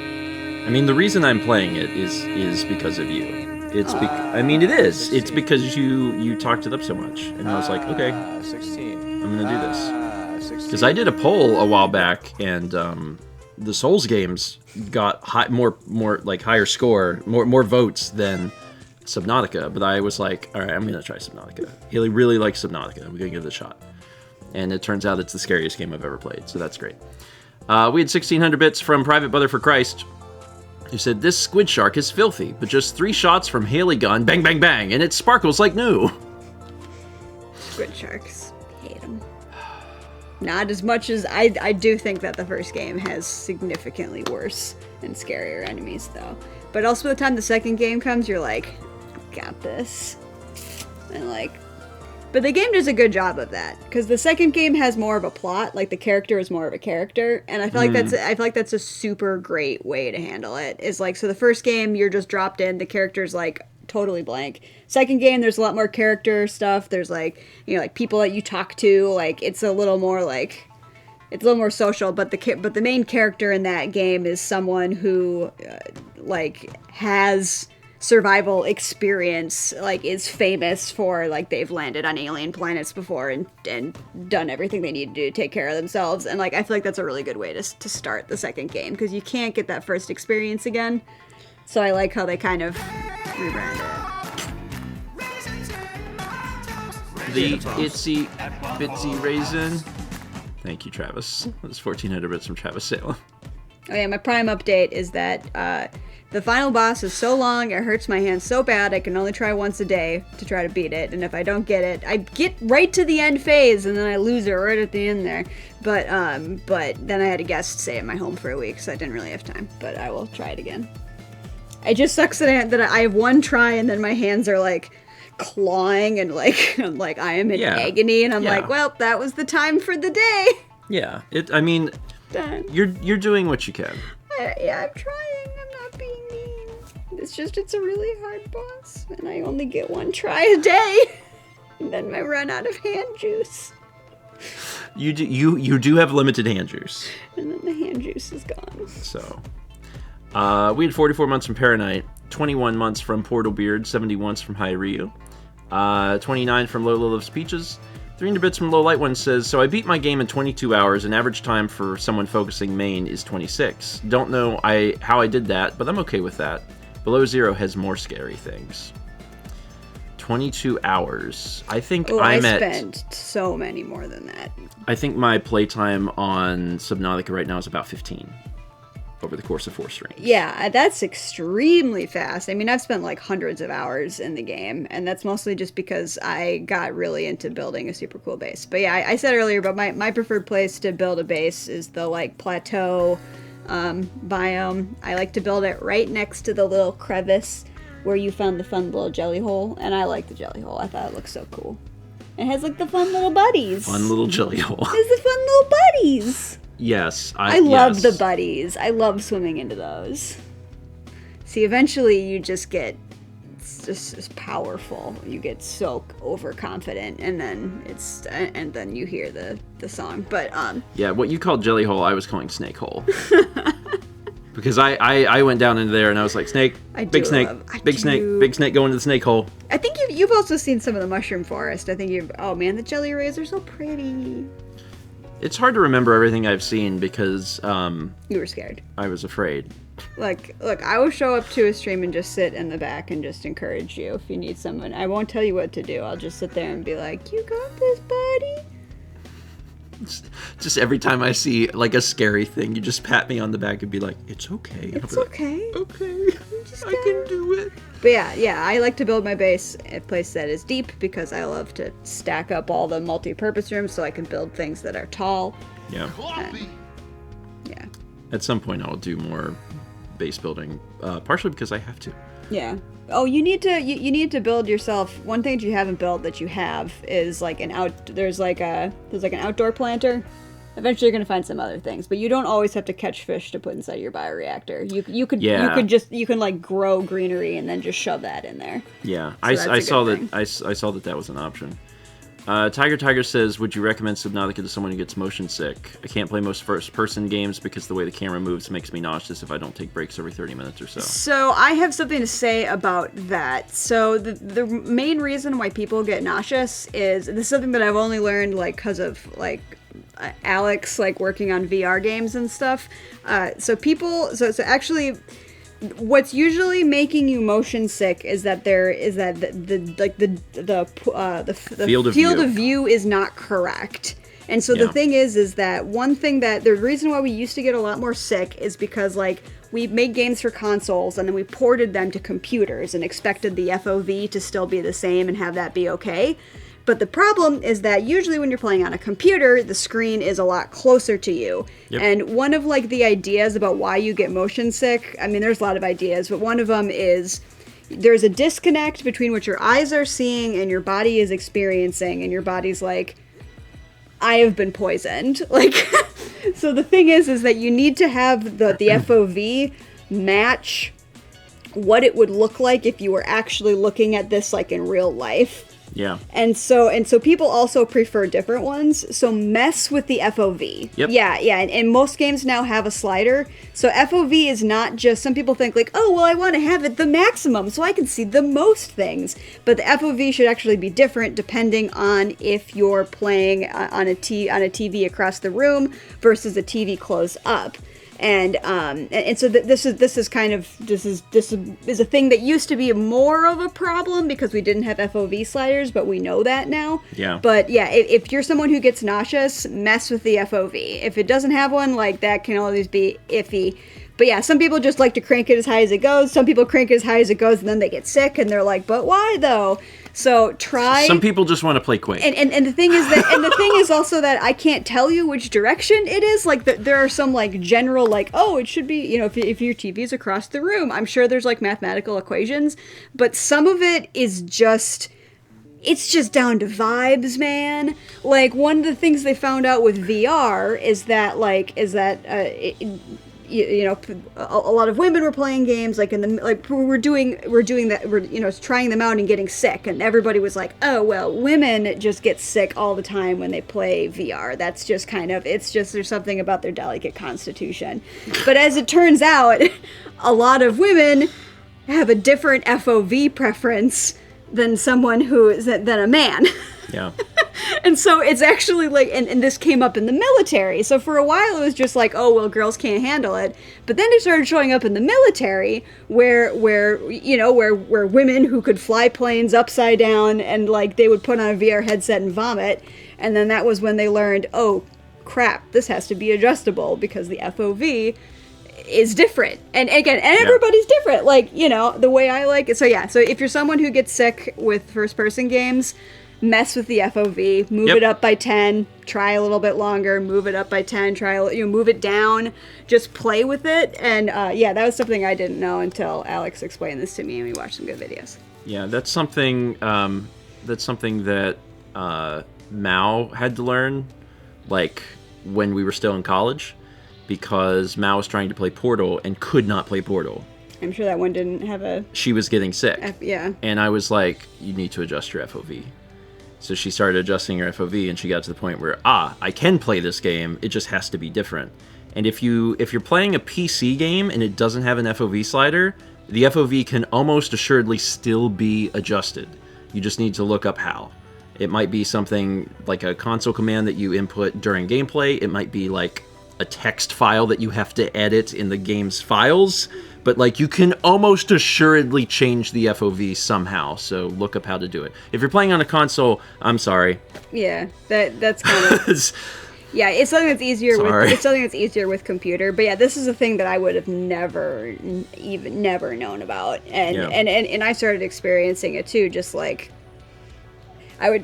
I mean, the reason I'm playing it is because of you. I mean, it is. It's because you talked it up so much, and I was like, okay, 16. I'm gonna do this. Because I did a poll a while back, and the Souls games got more like higher score, more votes than Subnautica. But I was like, all right, I'm gonna try Subnautica. Haley really likes Subnautica. I'm gonna give it a shot. And it turns out it's the scariest game I've ever played, so that's great. We had 1,600 bits from Private Brother for Christ, who said, this squid shark is filthy, but just 3 shots from Hayley gun, bang, bang, bang, and it sparkles like new. Squid sharks. Hate them. Not as much as I do think that the first game has significantly worse and scarier enemies, though. But also by the time the second game comes, you're like, got this. And like, but the game does a good job of that, because the second game has more of a plot, like the character is more of a character, and I feel like that's a super great way to handle it. Is like, so the first game you're just dropped in, the character's like totally blank. Second game there's a lot more character stuff. There's like, you know, like people that you talk to, like it's a little more social, but the main character in that game is someone who like has survival experience, like is famous for like they've landed on alien planets before and done everything they need to do to take care of themselves, and like I feel like that's a really good way to start the second game, because you can't get that first experience again. So I like how they kind of rebrand it. The itsy bitsy raisin. Thank you, Travis. That's 1,400 bits from Travis Salem. Oh yeah, my Prime update is that the final boss is so long, it hurts my hands so bad, I can only try once a day to try to beat it, and if I don't get it, I get right to the end phase, and then I lose it right at the end there. But then I had a guest stay at my home for a week, so I didn't really have time, but I will try it again. It just sucks that I have one try and then my hands are like clawing and like I'm like I am in agony and I'm like, well, that was the time for the day. Yeah. I mean, you're doing what you can. I'm trying. I'm not being mean. It's a really hard boss, and I only get one try a day, and then I run out of hand juice. You do have limited hand juice. And then the hand juice is gone. So, we had 44 months from Paranite, 21 months from Portal Beard, 70 months from High Ryu, 29 from Lola Loves Peaches. 300 bits from Low Light One says, so I beat my game in 22 hours, and average time for someone focusing main is 26. Don't know how I did that, but I'm okay with that. Below Zero has more scary things. 22 hours. I think I spent so many more than that. I think my playtime on Subnautica right now is about 15 over the course of 4 streams. Yeah, that's extremely fast. I mean, I've spent like hundreds of hours in the game, and that's mostly just because I got really into building a super cool base. But yeah, I said earlier, but my preferred place to build a base is the like plateau biome. I like to build it right next to the little crevice where you found the fun little jelly hole, and I like the jelly hole. I thought it looked so cool. It has like the fun little buddies. Fun little jelly hole. It has the fun little buddies. Yes. I love the buddies. I love swimming into those. See, eventually you just get just powerful. You get so overconfident, and then you hear the song. But yeah, what you called jelly hole, I was calling snake hole. Because I went down into there and I was like, snake, big snake go into the snake hole. I think you've also seen some of the mushroom forest. I think oh man, the jelly rays are so pretty. It's hard to remember everything I've seen because you were scared. I was afraid. Look, I will show up to a stream and just sit in the back and just encourage you if you need someone. I won't tell you what to do. I'll just sit there and be like, you got this, buddy. Just every time I see like a scary thing, you just pat me on the back and be like, it's okay. It's okay. Like, okay. I can do it. But yeah, I like to build my base at a place that is deep because I love to stack up all the multi-purpose rooms so I can build things that are tall. Yeah. Yeah. At some point I'll do more base building, partially because I have to. Yeah. Oh, you need to build yourself. One thing that you haven't built that you have is like there's like an outdoor planter. Eventually you're going to find some other things, but you don't always have to catch fish to put inside your bioreactor. You can like grow greenery and then just shove that in there. Yeah. So I saw that was an option. Tiger says, would you recommend Subnautica to someone who gets motion sick? I can't play most first-person games because the way the camera moves makes me nauseous if I don't take breaks every 30 minutes or so. So I have something to say about that. So the main reason why people get nauseous is, this is something that I've only learned like because of like Alex like working on VR games and stuff. So actually, what's usually making you motion sick is that the field of view is not correct. And so the thing is that one thing that the reason why we used to get a lot more sick is because like we made games for consoles and then we ported them to computers and expected the FOV to still be the same and have that be okay. But the problem is that usually when you're playing on a computer, the screen is a lot closer to you. Yep. And one of like the ideas about why you get motion sick, I mean, there's a lot of ideas, but one of them is there's a disconnect between what your eyes are seeing and your body is experiencing, and your body's like, I have been poisoned. Like, so the thing is that you need to have the FOV match what it would look like if you were actually looking at this like in real life. Yeah. And so people also prefer different ones. So mess with the FOV. Yep. Yeah. And most games now have a slider. So FOV is not just, some people think like, oh, well, I want to have it the maximum so I can see the most things. But the FOV should actually be different depending on if you're playing on a TV across the room versus a TV close up. And so this is a thing that used to be more of a problem because we didn't have FOV sliders, but we know that now. Yeah. But yeah, if you're someone who gets nauseous, mess with the FOV. If it doesn't have one, like that can always be iffy. But yeah, some people just like to crank it as high as it goes. Some people crank it as high as it goes and then they get sick and they're like, but why though? So try. Some people just want to play Quake. And the thing is that, and the thing is also that I can't tell you which direction it is. Like there are some like general like, oh, it should be, you know, if your TV is across the room, I'm sure there's like mathematical equations, but some of it is just. It's just down to vibes, man. Like, one of the things they found out with VR is that, you know, a lot of women were playing games, like, we're doing that, we're, you know, trying them out and getting sick, and everybody was like, oh, well, women just get sick all the time when they play VR. That's just kind of, it's just, there's something about their delicate constitution. But as it turns out, a lot of women have a different FOV preference than someone who is than a man. Yeah. And so it's actually like, and this came up in the military. So for a while it was just like, oh, well, girls can't handle it. But then it started showing up in the military where you know, where women who could fly planes upside down and like they would put on a VR headset and vomit. And then that was when they learned, oh, crap, this has to be adjustable because the FOV is different. And again, and everybody's different. Like, you know, the way I like it. So yeah, so if you're someone who gets sick with first-person games, mess with the FOV, move it up by 10, try a little bit longer, move it up by 10, move it down, just play with it. And yeah, that was something I didn't know until Alex explained this to me and we watched some good videos. Yeah, that's something that Mao had to learn, like, when we were still in college, because Mao was trying to play Portal and could not play Portal. I'm sure that one didn't have a... She was getting sick. Yeah. And I was like, you need to adjust your FOV. So she started adjusting her FOV, and she got to the point where, I can play this game, it just has to be different. And if you're playing a PC game and it doesn't have an FOV slider, the FOV can almost assuredly still be adjusted. You just need to look up how. It might be something like a console command that you input during gameplay. It might be like a text file that you have to edit in the game's files, but like you can almost assuredly change the FOV somehow, so look up how to do it. If you're playing on a console, I'm sorry. Yeah, that's kind of... yeah, it's something that's easier with computer, but yeah, this is a thing that I would have never known about. And I started experiencing it too, just like I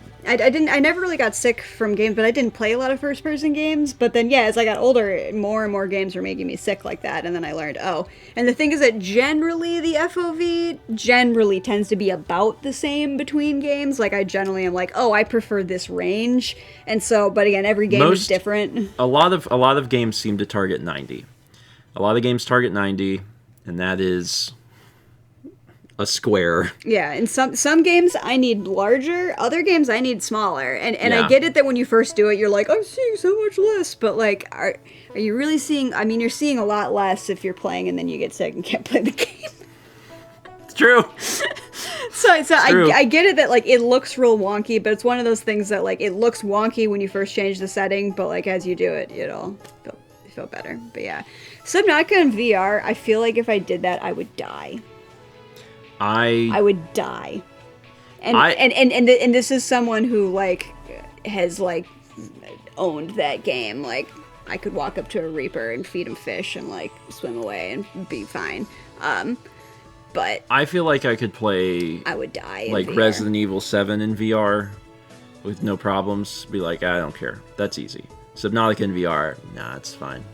never really got sick from games, but I didn't play a lot of first-person games. But then, yeah, as I got older, more and more games were making me sick like that. And then I learned, oh. And the thing is that generally the FOV generally tends to be about the same between games. Like, I generally am like, oh, I prefer this range. And so, but again, every game is different. A lot of games seem to target 90. A lot of games target 90, and that is... a square. Yeah, and some games I need larger, other games I need smaller. And I get it that when you first do it, you're like, I'm seeing so much less. But like, are you really seeing? I mean, you're seeing a lot less if you're playing and then you get sick and can't play the game. It's true. So I get it that like it looks real wonky, but it's one of those things that like it looks wonky when you first change the setting, but like as you do it, it'll feel better. But yeah, Subnautica in VR, I feel like if I did that, I would die. I would die. And this is someone who like has like owned that game. Like I could walk up to a Reaper and feed him fish and like swim away and be fine. But I feel like I could play I would die like in VR. Resident Evil 7 in VR with no problems. Be like, I don't care. That's easy. Subnautica in VR, nah, it's fine.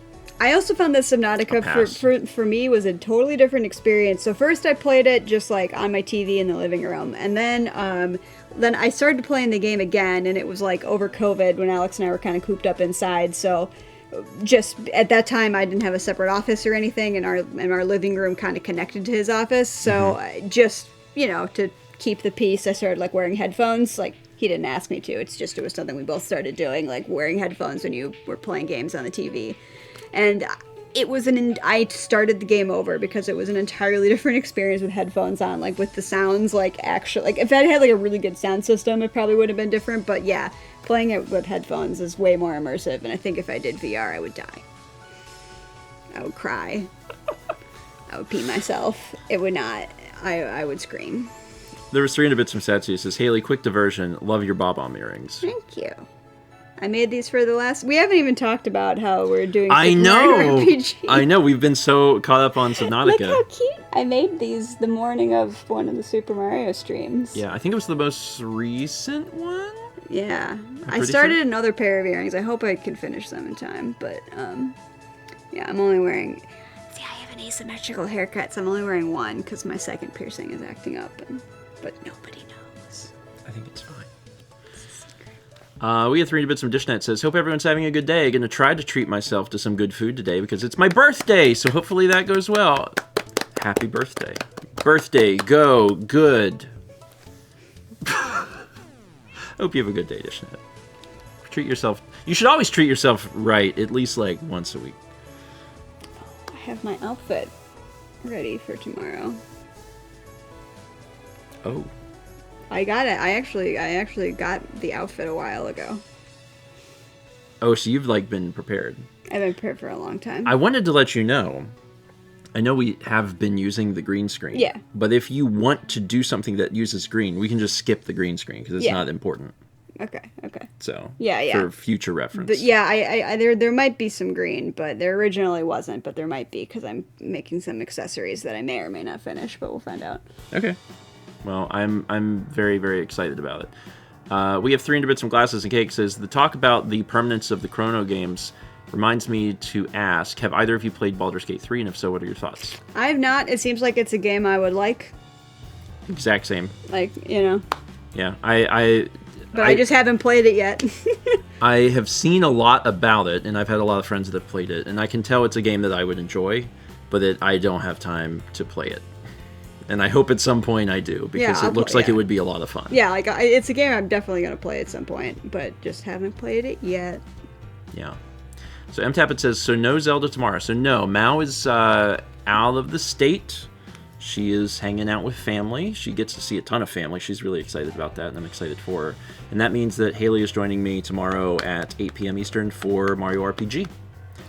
I also found that Subnautica for me was a totally different experience. So first I played it just like on my TV in the living room, and then I started playing the game again, and it was like over COVID when Alex and I were kind of cooped up inside. So just at that time I didn't have a separate office or anything, and our living room kind of connected to his office. So just, you know, to keep the peace, I started like wearing headphones. Like he didn't ask me to. It was something we both started doing, like wearing headphones when you were playing games on the TV. And it was I started the game over because it was an entirely different experience with headphones on, like with the sounds, like actually, like if I had like a really good sound system, it probably would have been different. But yeah, playing it with headphones is way more immersive. And I think if I did VR, I would die. I would cry. I would pee myself. It would not. I would scream. There was 300 bits from Satsu. It says, Hayley, quick diversion. Love your bob-omb earrings. Thank you. I made these for the last... We haven't even talked about how we're doing... I know! RPG. I know, we've been so caught up on Subnautica. Look how cute I made these the morning of one of the Super Mario streams. Yeah, I think it was the most recent one. Yeah. I pretty started sure. another pair of earrings. I hope I can finish them in time, but yeah, I'm only wearing... See, I have an asymmetrical haircut, so I'm only wearing one because my second piercing is acting up, but nobody knows. I think it's fine. We have 3 bits from Dishnet says, hope everyone's having a good day. Gonna try to treat myself to some good food today because it's my birthday, so hopefully that goes well. Happy birthday. Birthday, go, good. Hope you have a good day, Dishnet. Treat yourself. You should always treat yourself right, at least like once a week. I have my outfit ready for tomorrow. Oh. I got it. I actually got the outfit a while ago. Oh, so you've like been prepared. I've been prepared for a long time. I wanted to let you know. I know we have been using the green screen. Yeah. But if you want to do something that uses green, we can just skip the green screen because it's Yeah. not important. Okay. So Yeah. for future reference. Yeah, I there might be some green, but there originally wasn't, but there might be because I'm making some accessories that I may or may not finish, but we'll find out. Okay. Well, I'm very, very excited about it. We have 300 bits from Glasses and Cake says, the talk about the permanence of the Chrono games reminds me to ask, have either of you played Baldur's Gate 3, and if so, what are your thoughts? I have not. It seems like it's a game I would like. Exact same. Like, you know. Yeah, But I just haven't played it yet. I have seen a lot about it, and I've had a lot of friends that have played it, and I can tell it's a game that I would enjoy, but that I don't have time to play it. And I hope at some point I do, because it looks like it would be a lot of fun. Yeah, like it's a game I'm definitely going to play at some point, but just haven't played it yet. Yeah. So MTappet says, so no Zelda tomorrow. So no, Mao is out of the state. She is hanging out with family. She gets to see a ton of family. She's really excited about that, and I'm excited for her. And that means that Hayley is joining me tomorrow at 8 p.m. Eastern for Mario RPG.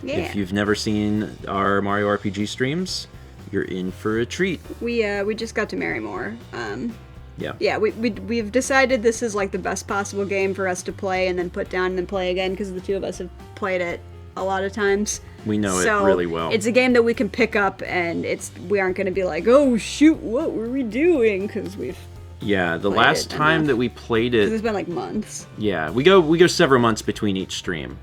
Yeah. If you've never seen our Mario RPG streams, you're in for a treat. We just got to Marymore. Yeah. Yeah, we've decided this is like the best possible game for us to play and then put down and then play again because the two of us have played it a lot of times. We know it really well. It's a game that we can pick up and we aren't going to be like, oh shoot, what were we doing? Because we've the last time that we played it, it's been like months. Yeah, we go several months between each stream,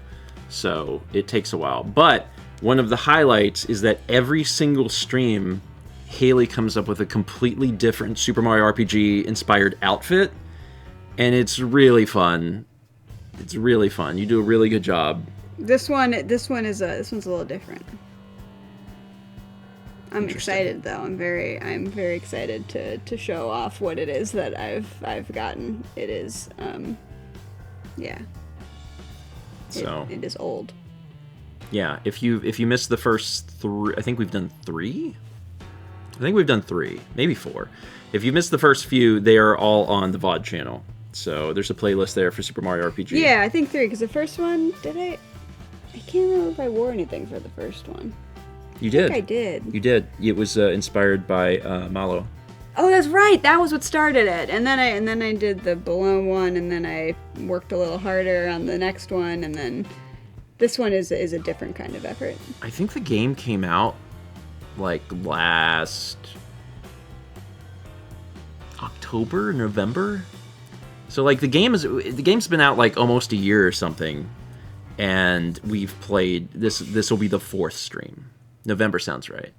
so it takes a while. But one of the highlights is that every single stream, Hayley comes up with a completely different Super Mario RPG inspired outfit, and it's really fun. It's really fun. You do a really good job. This one's a little different. I'm excited though. I'm very excited to show off what it is that I've gotten. It is So it is old. Yeah, if you missed the first 3, I think we've done 3. I think we've done 3, maybe 4. If you missed the first few, they are all on the VOD channel. So there's a playlist there for Super Mario RPG. Yeah, I think 3 because the first one I can't remember if I wore anything for the first one. You did. I think I did. You did. It was inspired by Malo. Oh, that's right. That was what started it. And then I did the balloon one, and then I worked a little harder on the next one, and then this one is a different kind of effort. I think the game came out like last October, November. So like the game's been out like almost a year or something, and we've played this. This will be the 4th stream. November sounds right.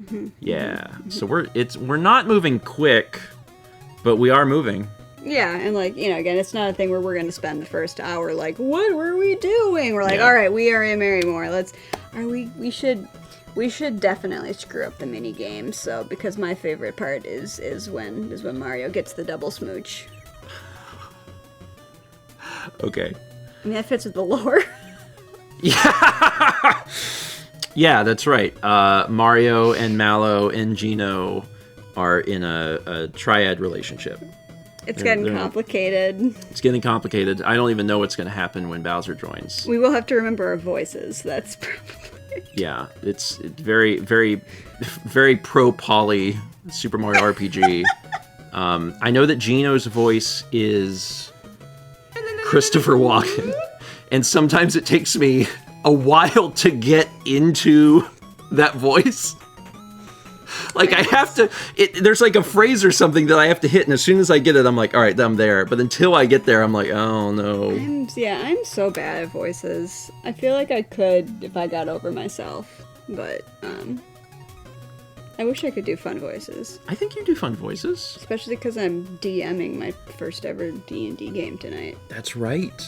Mm-hmm. Yeah. So we're not moving quick, but we are moving. Yeah, and like, you know, again, it's not a thing where we're going to spend the first hour like, what were we doing? We're like, all right, we are in Marymore. We should definitely screw up the mini games. So because my favorite part is when Mario gets the double smooch. Okay. I mean, that fits with the lore. Yeah. Yeah, that's right. Mario and Mallow and Gino are in a triad relationship. It's getting complicated. It's getting complicated. I don't even know what's going to happen when Bowser joins. We will have to remember our voices. That's probably... Yeah, it's very, very, very pro-poly Super Mario RPG. I know that Gino's voice is Christopher Walken, and sometimes it takes me a while to get into that voice. Like I have to, there's like a phrase or something that I have to hit, and as soon as I get it, I'm like, all right, I'm there. But until I get there, I'm like, oh no. I'm so bad at voices. I feel like I could if I got over myself, but I wish I could do fun voices. I think you do fun voices. Especially because I'm DMing my first ever D&D game tonight. That's right.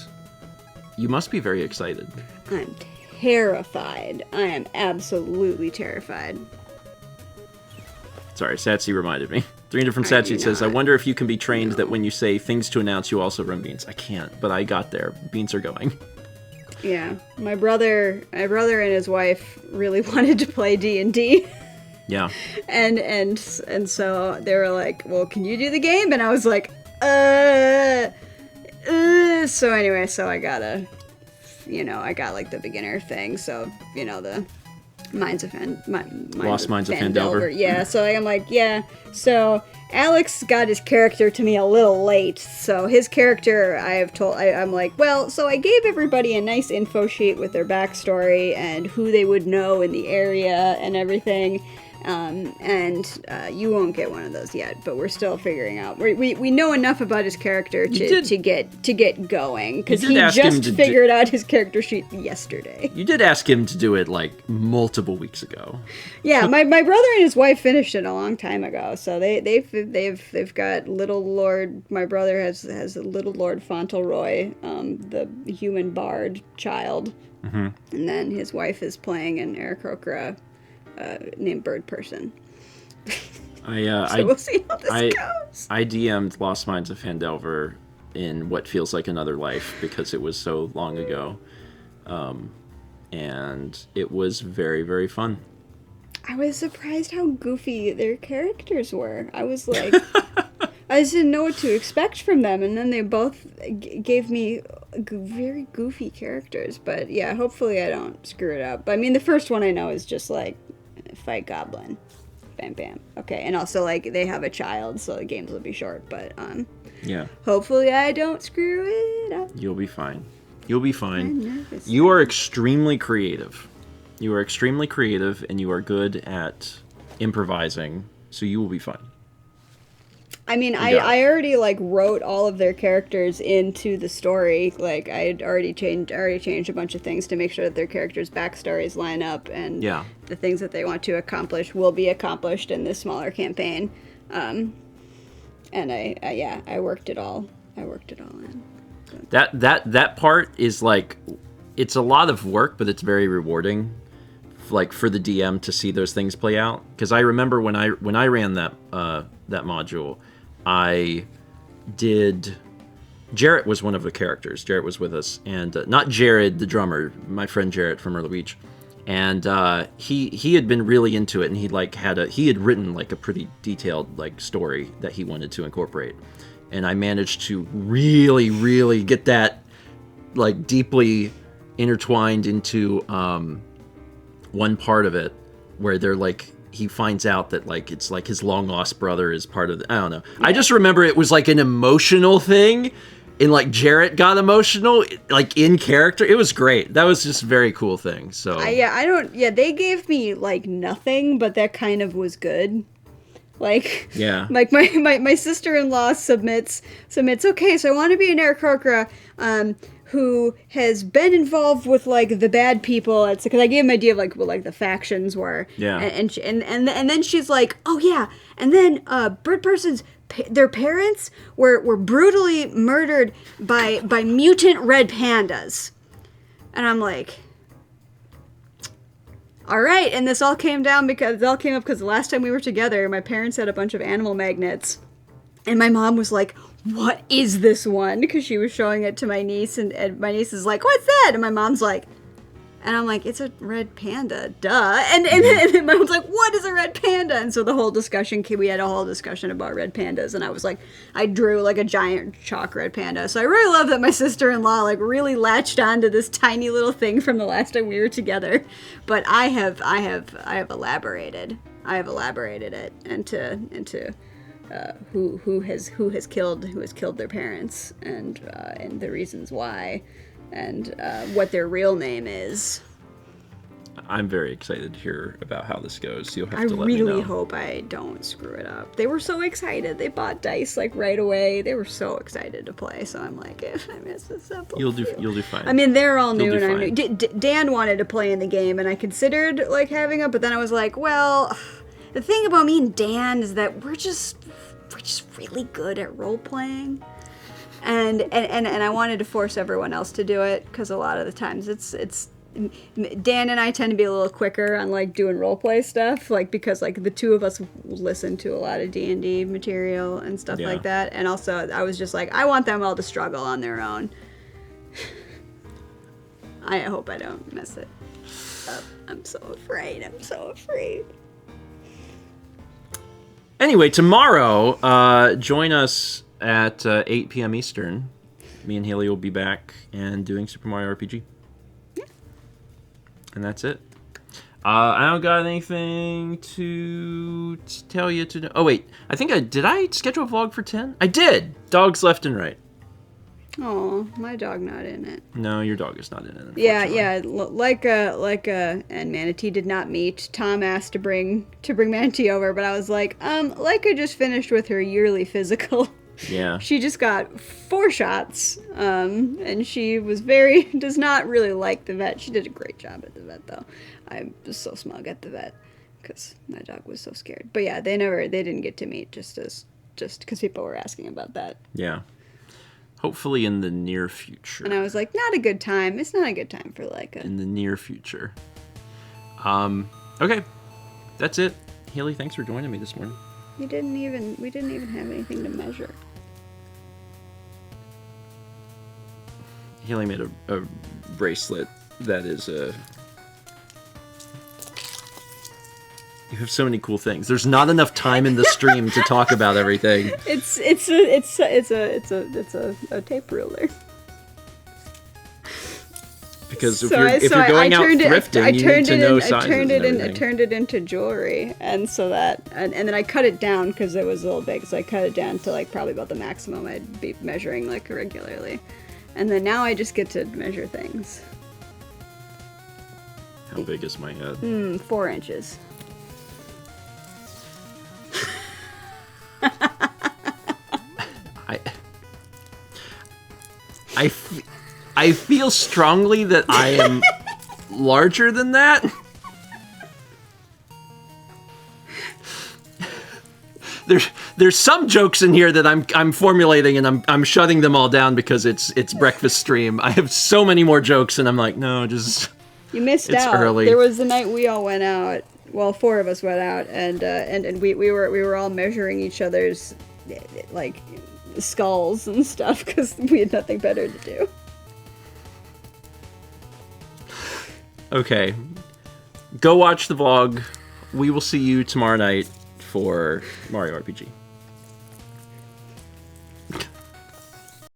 You must be very excited. I'm terrified. I am absolutely terrified. Sorry, Satsy reminded me. 3 different Satsy says, I wonder if you can be trained that when you say things to announce, you also run beans. I can't, but I got there. Beans are going. Yeah, my brother and his wife really wanted to play D&D. Yeah. And so they were like, well, can you do the game? And I was like, so anyway, so I got like the beginner thing. So, the Lost Mines of Phandelver. Yeah, so I'm like, yeah. So Alex got his character to me a little late. So his character, I'm like, well, so I gave everybody a nice info sheet with their backstory and who they would know in the area and everything. And you won't get one of those yet, but we're still figuring out. We know enough about his character to get going, because he just figured out his character sheet yesterday. You did ask him to do it like multiple weeks ago. Yeah, my brother and his wife finished it a long time ago, so they've got Little Lord. My brother has a Little Lord Fauntleroy, the human bard child, and then his wife is playing an Aarakocra named Bird Person. We'll see how this goes. I DM'd Lost Mines of Phandelver in what feels like another life because it was so long ago, and it was very, very fun. I was surprised how goofy their characters were. I was like, I just didn't know what to expect from them, and then they both gave me very goofy characters. But yeah, hopefully I don't screw it up. I mean, the first one I know is just like, fight goblin, bam bam. Okay, and also like they have a child, so the games will be short, but yeah, hopefully I don't screw it up. You'll be fine. You'll be fine. I'm nervous. You are extremely creative. You are extremely creative, and you are good at improvising, so you will be fine. I mean, I already like wrote all of their characters into the story. Like I had already changed a bunch of things to make sure that their characters' backstories line up, and the things that they want to accomplish will be accomplished in this smaller campaign. And I worked it all. In. So. That part is like, it's a lot of work, but it's very rewarding. Like for the DM to see those things play out, because I remember when I ran that module, I did. Jarrett was one of the characters. Jarrett was with us, and not Jared the drummer, my friend Jarrett from Myrtle Beach, and he had been really into it, and he had written like a pretty detailed like story that he wanted to incorporate, and I managed to really, really get that like deeply intertwined into one part of it where they're like, he finds out that like it's like his long lost brother is part of I don't know. Yeah. I just remember it was like an emotional thing, and like Jarrett got emotional like in character. It was great. That was just a very cool thing. So they gave me like nothing, but that kind of was good. Like, like my sister-in-law submits, okay, so I want to be an Aarakocra, who has been involved with like the bad people. It's because I gave him an idea of like what like the factions were. Yeah. And then she's like, oh yeah, and then Bird Person's their parents were brutally murdered by mutant red pandas, and I'm like, all right. And this all came up because the last time we were together, my parents had a bunch of animal magnets. And my mom was like, what is this one? Because she was showing it to my niece, and my niece is like, what's that? And my mom's like, and I'm like, it's a red panda, duh. And then my mom's like, what is a red panda? And so we had a whole discussion about red pandas. And I was like, I drew like a giant chalk red panda. So I really love that my sister-in-law like really latched onto this tiny little thing from the last time we were together. But I have elaborated it into who has killed their parents, and the reasons why, and what their real name is. I'm very excited to hear about how this goes. You'll have I to let me know. really hope I don't screw it up. They were so excited. They bought dice like right away. They were so excited to play. So I'm like, if I mess this up, You'll do fine. I mean, they're all new You'll and do I'm new. Dan wanted to play in the game, and I considered like having him, but then I was like, well, the thing about me and Dan is that we're just really good at role playing. And I wanted to force everyone else to do it because a lot of the times it's Dan and I tend to be a little quicker on like doing role play stuff, like because like the two of us listen to a lot of D&D material and stuff like that. And also I was just like, I want them all to struggle on their own. I hope I don't mess it up. I'm so afraid. Anyway, tomorrow, join us at 8 p.m. Eastern. Me and Hayley will be back and doing Super Mario RPG. Yeah. And that's it. I don't got anything to tell you to do. Oh, wait. Did I schedule a vlog for 10? I did! Dogs left and right. Oh, my dog not in it. No, your dog is not in it. Yeah. Leica and Manatee did not meet. Tom asked to bring Manatee over, but I was like, Leica just finished with her yearly physical. Yeah. She just got 4 shots, and she does not really like the vet. She did a great job at the vet, though. I was so smug at the vet because my dog was so scared. But yeah, they didn't get to meet just because people were asking about that. Yeah. Hopefully in the near future. And I was like, not a good time. It's not a good time for Leica. In the near future. Okay. That's it. Hayley, thanks for joining me this morning. We didn't even have anything to measure. Hayley made a bracelet that is you have so many cool things. There's not enough time in the stream to talk about everything. It's a tape ruler. Because if you're going out thrifting, you need to know sizes and everything. I turned it into jewelry, and so that, and then I cut it down because it was a little big, so I cut it down to like probably about the maximum I'd be measuring like regularly, and then now I just get to measure things. How big is my head? 4 inches. I feel strongly that I am larger than that. There's some jokes in here that I'm formulating, and I'm shutting them all down because it's breakfast stream. I have so many more jokes, and I'm like, no, just you missed it's out. Early. There was the night we all went out. Well, 4 of us went out, and we were all measuring each other's like skulls and stuff because we had nothing better to do. Okay, go watch the vlog. We will see you tomorrow night for Mario RPG.